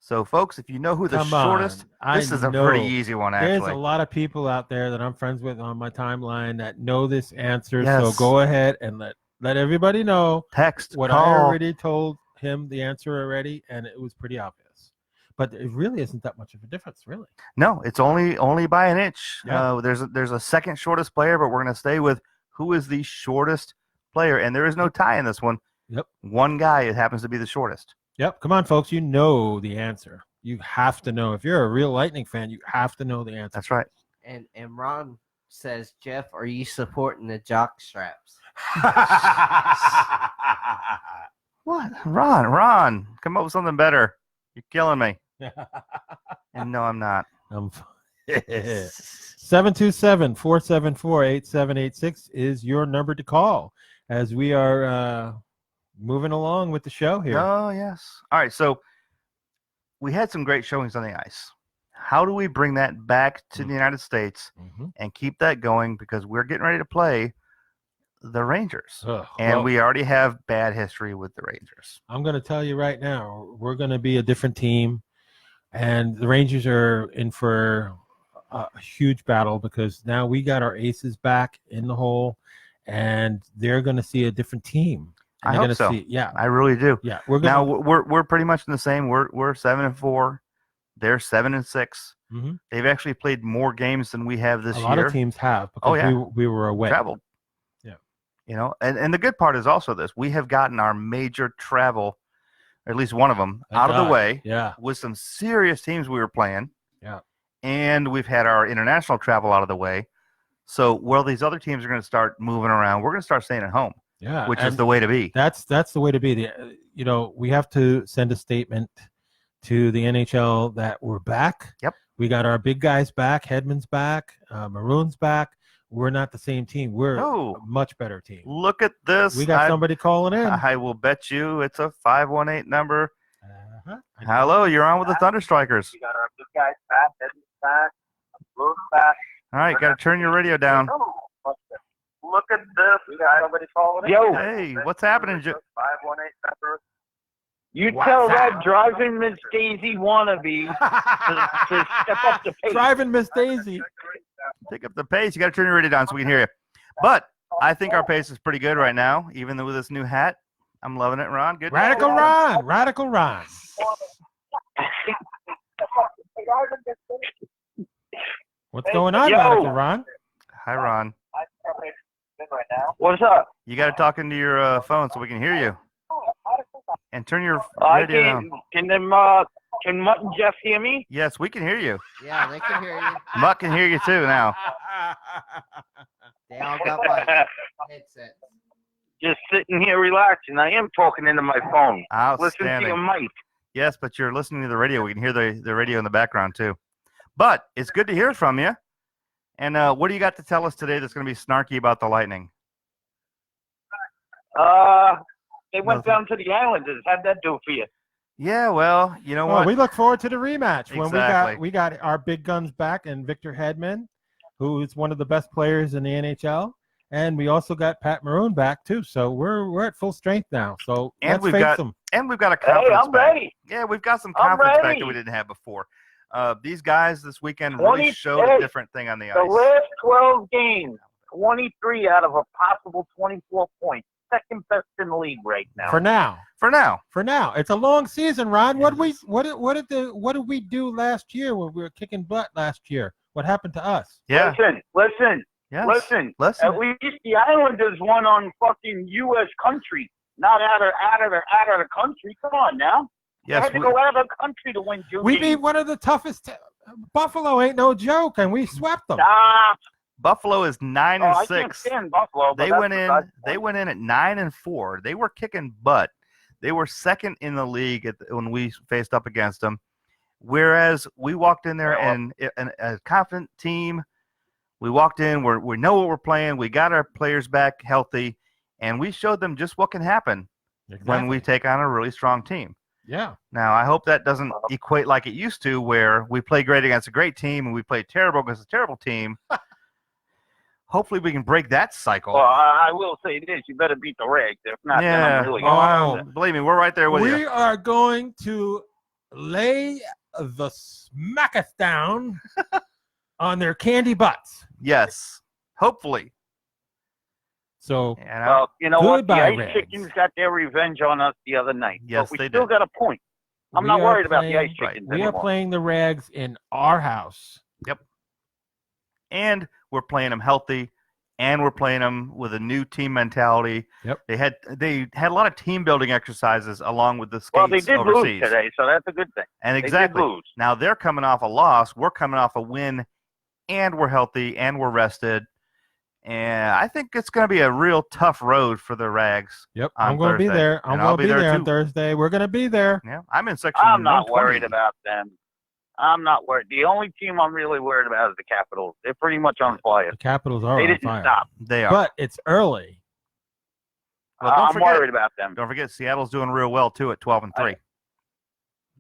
So, folks, if you know who the Come shortest, on. this is a know. pretty easy one, There's actually. a lot of people out there that I'm friends with on my timeline that know this answer. Yes. So go ahead and let everybody know Text, what call. I already told him the answer already, and it was pretty obvious. But it really isn't that much of a difference, really. No, it's only by an inch. Yeah. There's a second shortest player, but we're going to stay with who is the shortest player, and there is no tie in this one. Yep. One guy, it happens to be the shortest. Yep. Come on, folks. You know the answer. You have to know. If you're a real Lightning fan, you have to know the answer. That's right. And Ron says, Jeff, are you supporting the jock straps? What? Ron, come up with something better. You're killing me. And no, I'm not. 727-474-8786 is your number to call as we are moving along with the show here. Oh, yes. All right, so we had some great showings on the ice. How do we bring that back to the United States and keep that going? Because we're getting ready to play the Rangers. And we already have bad history with the Rangers. I'm going to tell you right now, we're going to be a different team. And the Rangers are in for a huge battle because now we got our aces back in the hole, and they're going to see a different team. I hope so. I really do. Yeah, now we're pretty much in the same. We're 7-4. They're 7-6. They've actually played more games than we have this year. A lot of teams have because we were away. Traveled. Yeah. You know, and the good part is also this: we have gotten our major travel, or at least one of them, out of the way. Yeah. With some serious teams we were playing. Yeah. And we've had our international travel out of the way. So while these other teams are going to start moving around, we're going to start staying at home. Yeah, which is the way to be. That's the way to be. We have to send a statement to the NHL that we're back. Yep. We got our big guys back. Hedman's back. Maroon's back. We're not the same team. We're a much better team. Look at this. We got somebody calling in. I will bet you it's a 518 number. Hello, you're on with the Thunderstrikers. We got our big guys back. Hedman's back. Maroon's back. All right, got to turn your radio down. Look at this. We got somebody calling in. Yo. Hey, what's happening? 518 number. You tell that driving Miss Daisy wannabe to step up the pace. Driving Miss Daisy. Pick up the pace. You got to turn your radio down so we can hear you. But I think our pace is pretty good right now, even though with this new hat. I'm loving it, Ron. Good. Radical Ron. Radical Ron. What's going on, Radical Ron? Hi, Ron. What's up? You got to talk into your phone so we can hear you. And turn your radio down. Can Mutt and Jeff hear me? Yes, we can hear you. Yeah, they can hear you. Mutt can hear you too now. They all got my headset. Just sitting here relaxing. I am talking into my phone. Listen to your mic. Yes, but you're listening to the radio. We can hear the radio in the background too. But it's good to hear from you. And what do you got to tell us today that's going to be snarky about the Lightning? They went down to the Islanders. How'd that do for you? Yeah, well, you know what? We look forward to the rematch when Exactly. we got our big guns back and Victor Hedman, who is one of the best players in the NHL, and we also got Pat Maroon back too. So we're at full strength now. So let's face them. And we've got a confidence Hey, I'm back. ready. Yeah, we've got some confidence back that we didn't have before. These guys this weekend really showed a different thing on the ice. The last 12 games, 23 out of a possible 24 points. Second best in the league right now. For now. It's a long season, Ron. What did we do last year when we were kicking butt last year? What happened to us? Yeah. Listen. Yes. Listen. At least the Islanders won on fucking U.S. country, not out of the country. Come on now. Yes, they had to go out of the country to win 2 We games. beat one of the toughest. Buffalo ain't no joke, and we swept them. Buffalo is 9-6. I can't stand Buffalo. They went in at 9-4. They were kicking butt. They were second in the league when we faced up against them. Whereas we walked in there and a confident team. We walked in. We know what we're playing. We got our players back healthy, and we showed them just what can happen when we take on a really strong team. Yeah. Now, I hope that doesn't equate like it used to, where we play great against a great team and we play terrible against a terrible team. Hopefully, we can break that cycle. Well, I will say this: you better beat the Rags. If not, then I'm really believe me, we're right there with you. We are going to lay the smacketh down on their candy butts. Yes, hopefully. So, And Well, you know what? The Goodbye, Ice Reds. Chickens got their revenge on us the other night. Yes, but we they still did. got a point. I'm we not are worried about the Ice playing- Chickens we are anymore. playing the Rags in our house. and we're playing them healthy, and we're playing them with a new team mentality. Yep. They had a lot of team building exercises along with the skates Well, they did overseas. lose today, so that's a good thing. And They exactly. did lose. Now they're coming off a loss. We're coming off a win, and we're healthy, and we're rested. And I think it's going to be a real tough road for the Rags. Yep, on I'm going to be Thursday. there. I'm And I'll going to be there on too. Thursday. We're going to be there. Yeah, I'm in section I'm not 120. worried about them. I'm not worried. The only team I'm really worried about is the Capitals. They're pretty much on fire. The Capitals are They on didn't fire. stop. They are. But it's early. Well, don't I'm forget- worried about them. Don't forget, Seattle's doing real well too at 12-3.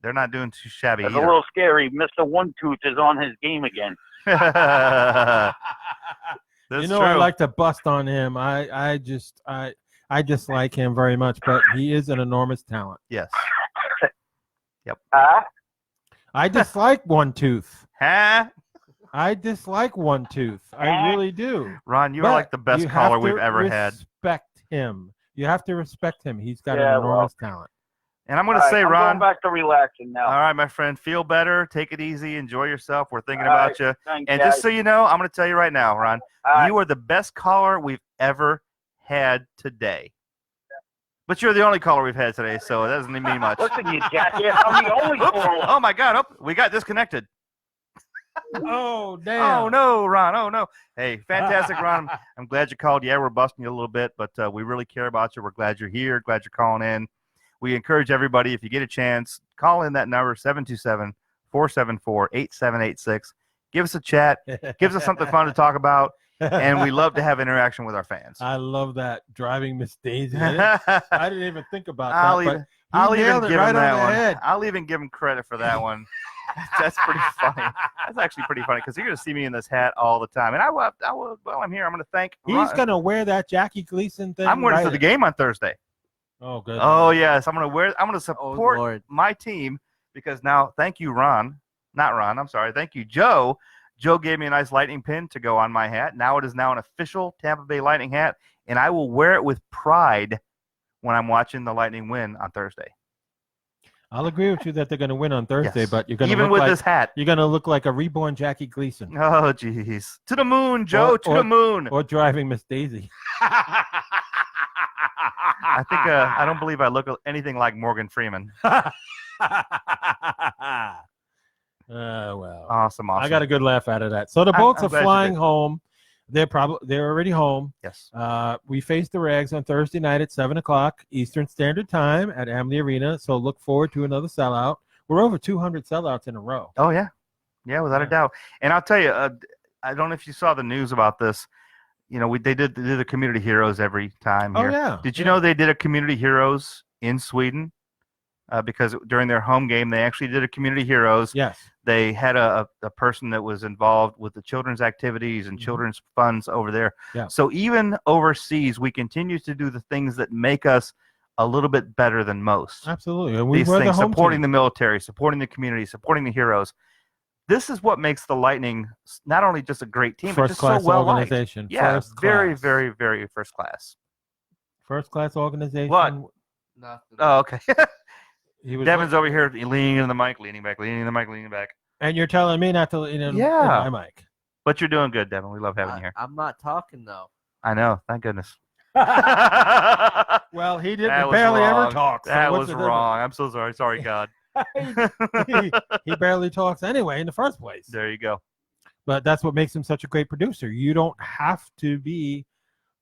They're not doing too shabby It's a either. little scary. Mr. One Tooth is on his game again. That's You know, true. I like to bust on him. I dislike him very much, but he is an enormous talent. Yes. Huh? I dislike One Tooth. Huh? I dislike One Tooth. I really do. Ron, you But are like the best you have caller to we've ever had. Respect him. You have to respect him. He's got Yeah, an enormous talent. And I'm going to All right, say, I'm Ron, going back to relaxing now. all right, my friend, feel better. Take it easy. Enjoy yourself. We're thinking All about you. Thanks, And guys. just so you know, I'm going to tell you right now, Ron, All right. you are the best caller we've ever had today. But you're the only caller we've had today, so it doesn't mean much. Listen, you jackass. I'm the only Oops. caller. Oh, my God. Oh, we got disconnected. Oh, damn. Oh, no, Ron. Oh, no. Hey, fantastic, Ron. I'm glad you called. Yeah, we're busting you a little bit, but we really care about you. We're glad you're here. Glad you're calling in. We encourage everybody, if you get a chance, call in that number, 727-474-8786. Give us a chat. Gives us something fun to talk about, and we love to have interaction with our fans. I love that driving Miss Daisy. I didn't even think about I'll that. even, But I'll he even nailed it give right him on that the one. head. I'll even give him credit for that one. That's pretty funny. That's actually pretty funny because you're going to see me in this hat all the time. And I will, while I'm here, I'm going to thank He's Ron. going to wear that Jackie Gleason thing. I'm wearing it right to the game on Thursday. Oh, good. Oh, yes. I'm going to Oh, support Lord. my team because now, thank you, Ron. Not Ron, I'm sorry. Thank you, Joe. Joe gave me a nice lightning pin to go on my hat. Now it is now an official Tampa Bay Lightning hat, and I will wear it with pride when I'm watching the Lightning win on Thursday. I'll agree with you that they're going to win on Thursday, Yes. but you're going to Even look with like this hat. you're going to look like a reborn Jackie Gleason Oh, jeez. To the moon, Joe. To the moon. or driving Miss Daisy. I think I don't believe I look anything like Morgan Freeman. Well, Awesome. I got a good laugh out of that. So the I'm boats are glad you flying did. home. They're already home. Yes. We face the Rags on Thursday night at 7:00 Eastern Standard Time at Amalie Arena. So look forward to another sellout. We're over 200 sellouts in a row. Oh, yeah. Yeah, without a Yeah. doubt. And I'll tell you, I don't know if you saw the news about this. You know, they did the Community Heroes every time here. Oh yeah. Did you know they did a Community Heroes in Sweden? Because during their home game, they actually did a Community Heroes. Yes. They had a person that was involved with the children's activities and children's funds over there. Yeah. So even overseas, we continue to do the things that make us a little bit better than most. Absolutely. And we These were the things, home supporting team. the military, supporting the community, supporting the heroes. This is what makes the Lightning not only just a great team, but First just class so well liked. organization. Yeah, First very, class. very, very first class. First class organization. What? Nothing. Oh, okay. He was Devin's over here leaning into the mic, leaning back, leaning in the mic, leaning back. and you're telling me not to lean in Yeah. my mic. But you're doing good, Devin. We love having you here. I'm not talking though. I know. Thank goodness. Well, he That didn't was barely wrong. ever talk. So That what's was the wrong. I'm so sorry. Sorry, God. difference? he barely talks anyway in the first place. There you go. But that's what makes him such a great producer. You don't have to be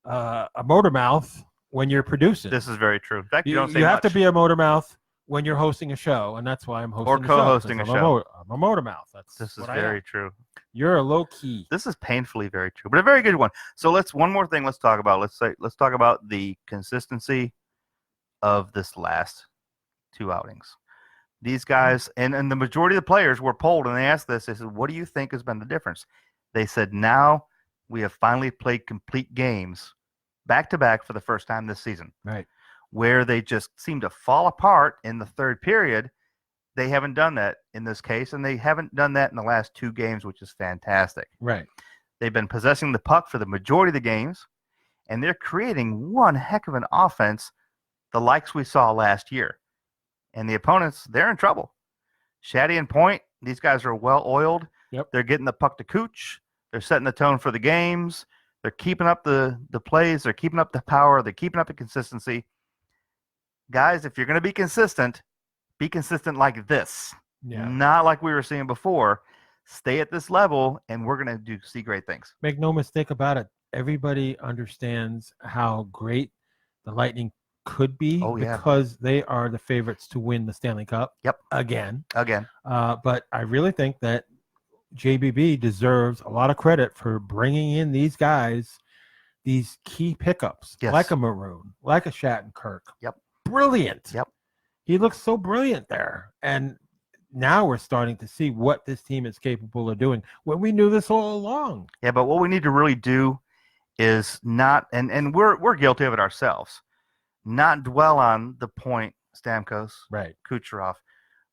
a motor mouth when you're producing. This is very true. In fact, you you don't say have to much. be a motor mouth when you're hosting a show, and that's why I'm hosting Or the show, co-hosting 'cause a I'm show. I'm a motor mouth. That's This is what I am. very true. You're a low key. This is painfully very true, but a very good one. So one more thing let's talk about. Let's talk about the consistency of this last two outings. These guys and the majority of the players were polled and they asked this. They said, what do you think has been the difference? They said, now we have finally played complete games back to back for the first time this season. Right. Where they just seem to fall apart in the third period. they haven't done that in this case, and they haven't done that in the last 2 games, which is fantastic. Right. They've been possessing the puck for the majority of the games, and they're creating one heck of an offense, the likes we saw last year. And the opponents, they're in trouble. Shaddy and Point, these guys are well-oiled. Yep. They're getting the puck to Cooch. They're setting the tone for the games. They're keeping up the plays. They're keeping up the power. They're keeping up the consistency. Guys, if you're going to be consistent like this. Yeah. Not like we were seeing before. Stay at this level, and we're going to see great things. Make no mistake about it. Everybody understands how great the Lightning could be because they are the favorites to win the Stanley Cup. Yep. Again. But I really think that JBB deserves a lot of credit for bringing in these guys, these key pickups, like a Maroon, like a Shattenkirk. Yep. Brilliant. Yep. He looks so brilliant there. And now we're starting to see what this team is capable of doing when we knew this all along. Yeah, but what we need to really do is not, and we're guilty of it ourselves, not dwell on the Point, Stamkos, right, Kucherov.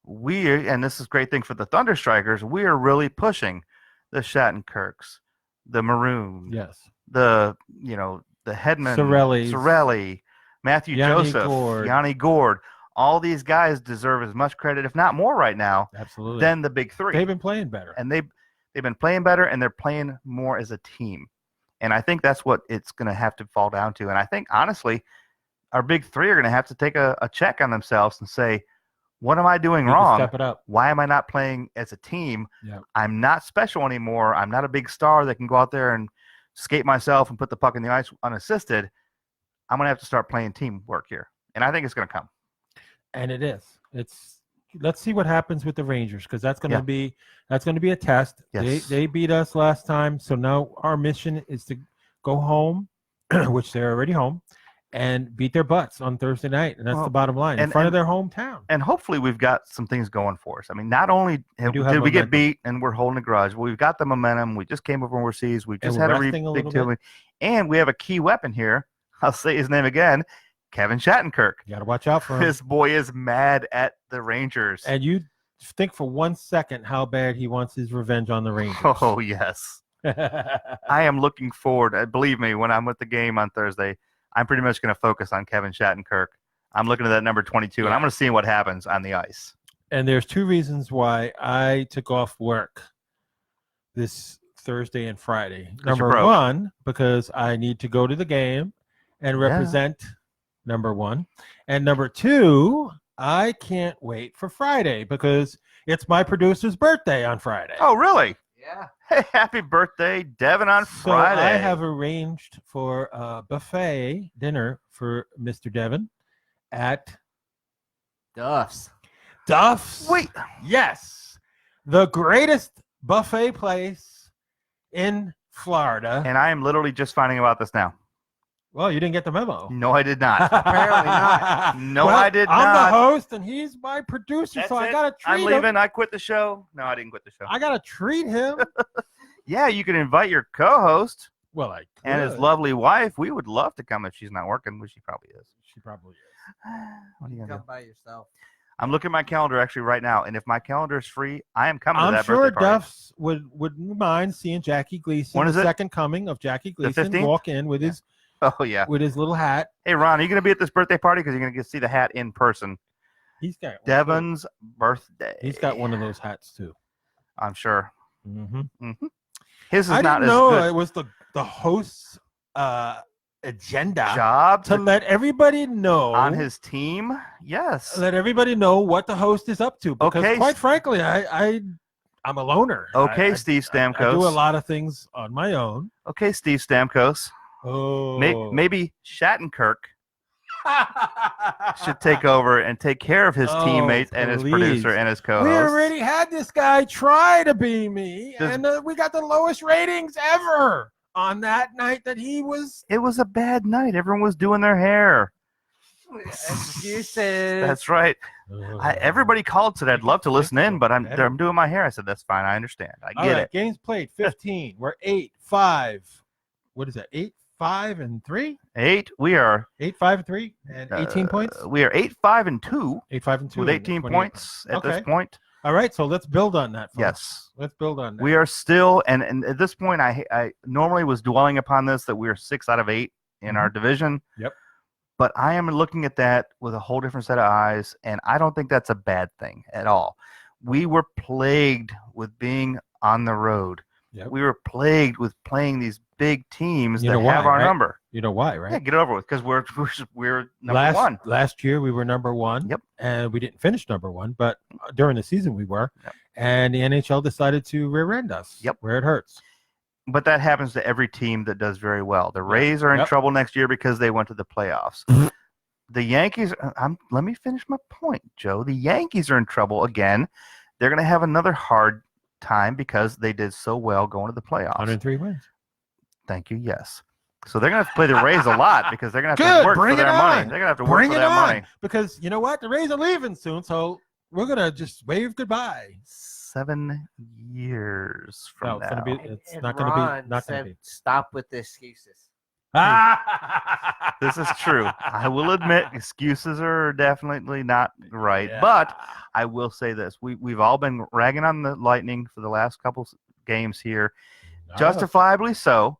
And this is a great thing for the Thunderstrikers, we are really pushing the Shattenkirks, the Maroon, the Hedman, Cirelli, Matthew Joseph, Yanni Gord. All these guys deserve as much credit, if not more right now, than the big 3. They've been playing better. And they've been playing better, and they're playing more as a team. And I think that's what it's going to have to fall down to. And I think, honestly, our big 3 are going to have to take a check on themselves and say, what am I doing wrong? Step it up. Why am I not playing as a team? Yep. I'm not special anymore. I'm not a big star that can go out there and skate myself and put the puck in the ice unassisted. I'm going to have to start playing teamwork here. And I think it's going to come. And it is. Let's see what happens with the Rangers, because that's going to be a test. Yes. They beat us last time, so now our mission is to go home, which they're already home, and beat their butts on Thursday night, and that's the bottom line in front of their hometown. And hopefully we've got some things going for us. I mean, not only did we get beat and we're holding a grudge, but we've got the momentum. We just came over overseas. We just had a big team, and we have a key weapon here. I'll say his name again. Kevin Shattenkirk. You got to watch out for him. This boy is mad at the Rangers. And you think for 1 second how bad he wants his revenge on the Rangers. Oh, yes. I am looking forward. Believe me, when I'm at the game on Thursday, I'm pretty much going to focus on Kevin Shattenkirk. I'm looking at that number 22, and I'm going to see what happens on the ice. And there's 2 reasons why I took off work this Thursday and Friday. Number 1, because I need to go to the game and represent number 1. And number 2, I can't wait for Friday because it's my producer's birthday on Friday. Oh, really? Yeah. Hey, happy birthday, Devin, on Friday. I have arranged for a buffet dinner for Mr. Devin at Duff's. Wait. Yes. The greatest buffet place in Florida. And I am literally just finding about this now. Well, you didn't get the memo. No, I did not. Apparently not. No, I did not. I'm the host, and he's my producer, That's so I it. got to treat him. I'm leaving. I quit the show. No, I didn't quit the show. I got to treat him. Yeah, you can invite your co-host Well, I could. and his lovely wife. We would love to come if she's not working, which she probably is. She probably is. What are you going to Come do? by yourself. I'm looking at my calendar actually right now, and if my calendar is free, I am coming to I'm that sure birthday party. Duffs wouldn't mind seeing Jackie Gleason, When is the it? second coming of Jackie Gleason, 15th? walk in with his Oh, yeah. with his little hat. Hey, Ron, are you going to be at this birthday party? Because you're going to get to see the hat in person. He's got one too. Devin's birthday. He's got one of those hats too. I'm sure. Mm-hmm. His is I not didn't as know good it was the host's agenda job to let everybody know on his team. Yes. let everybody know what the host is up to. Because Okay. quite frankly, I'm a loner. Okay, I- Steve Stamkos. I do a lot of things on my own. Okay, Steve Stamkos. Oh, Maybe Shattenkirk should take over and take care of his Oh, teammates and his please. producer and his co-host. We already had this guy try to be me, Does- and we got the lowest ratings ever on that night that he was. It was a bad night. Everyone was doing their hair. Excuses. That's right. Everybody called said I'd love to listen in, but I'm doing my hair. I said that's fine. I understand. I All get right, it. games played 15. We're 8-5. What is that? 8-5-3. 8. We are 8-5-3 and 18 points. We are 8-5-2. 8-5-2 with 18 points at this point. All right, so let's build on that. Folks. Yes, let's build on that. We are still, and at this point, I normally was dwelling upon this that we are 6 out of 8 in our division. Yep. But I am looking at that with a whole different set of eyes, and I don't think that's a bad thing at all. We were plagued with being on the road. Yep. We were plagued with playing these big teams You that know why, have our right? number. You know why, right? Yeah, get it over with, because we're number one. Last year we were number one. Yep. And we didn't finish number one, but during the season we were. Yep. And the NHL decided to rear end us. Yep. Where it hurts. But that happens to every team that does very well. The Rays are in trouble next year because they went to the playoffs. The Yankees, let me finish my point, Joe. The Yankees are in trouble again. They're going to have another hard time because they did so well going to the playoffs. 103 wins. Thank you, yes. So they're going to have to play the Rays a lot because they're going to have to work for their money. They're going to have to work for that money. Because you know what? The Rays are leaving soon, so we're going to just wave goodbye. 7 years from now. It's not going to be. Stop with the excuses. This is true. I will admit excuses are definitely not right. Yeah. But I will say this. We've all been ragging on the Lightning for the last couple games here. Justifiably so,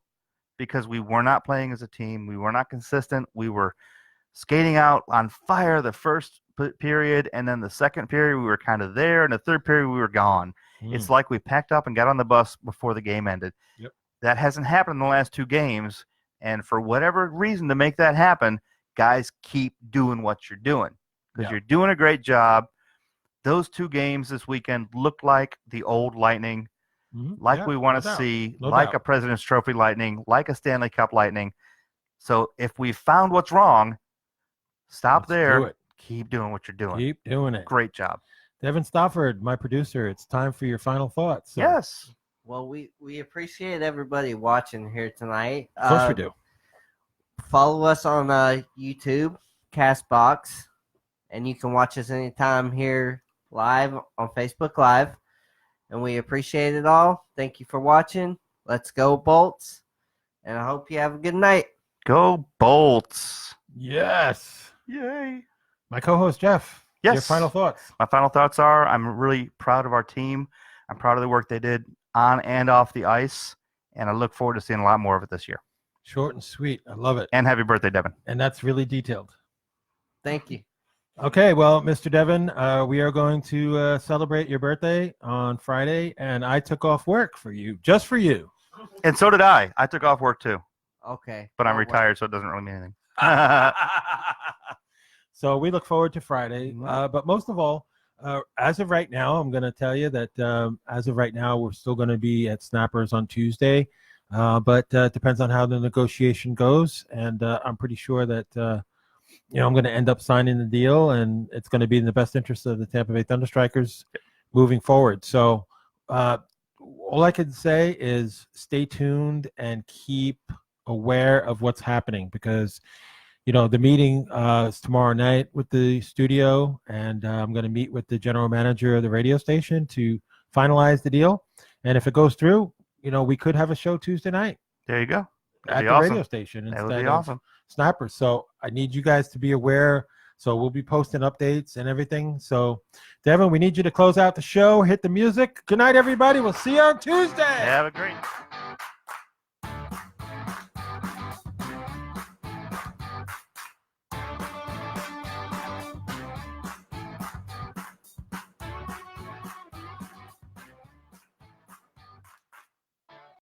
because we were not playing as a team. We were not consistent. We were skating out on fire the first period, and then the second period we were kind of there, and the third period we were gone. It's like we packed up and got on the bus before the game ended. Yep. That hasn't happened in the last 2 games. And for whatever reason to make that happen, guys, keep doing what you're doing because you're doing a great job. Those 2 games this weekend looked like the old Lightning, like we want to see, like a President's Trophy Lightning, like a Stanley Cup Lightning. So if we found what's wrong, stop there. Keep doing what you're doing. Keep doing it. Great job. Devin Stafford, my producer, it's time for your final thoughts. So. Yes. Well, we appreciate everybody watching here tonight. Of course we do. Follow us on YouTube, Castbox, and you can watch us anytime here live on Facebook Live. And we appreciate it all. Thank you for watching. Let's go, Bolts. And I hope you have a good night. Go, Bolts. Yes. Yay. My co-host, Jeff. Yes. Your final thoughts. My final thoughts are I'm really proud of our team. I'm proud of the work they did on and off the ice, and I look forward to seeing a lot more of it this year. Short and sweet. I love it. And happy birthday, Devin. And that's really detailed. Thank you. Okay, well, Mr. Devin, we are going to celebrate your birthday on Friday, and I took off work for you, just for you. And so did I. I took off work too. Okay. But I'm retired, so it doesn't really mean anything. So we look forward to Friday. But most of all, as of right now, I'm going to tell you that as of right now, we're still going to be at Snappers on Tuesday. But it depends on how the negotiation goes. And I'm pretty sure that, I'm going to end up signing the deal, and it's going to be in the best interest of the Tampa Bay Thunderstrikers moving forward. So all I can say is stay tuned and keep aware of what's happening because the meeting is tomorrow night with the studio, and I'm going to meet with the general manager of the radio station to finalize the deal. And if it goes through, we could have a show Tuesday night. There you go. At the radio station instead of Snappers. So I need you guys to be aware. So we'll be posting updates and everything. So, Devin, we need you to close out the show, hit the music. Good night, everybody. We'll see you on Tuesday. Have a great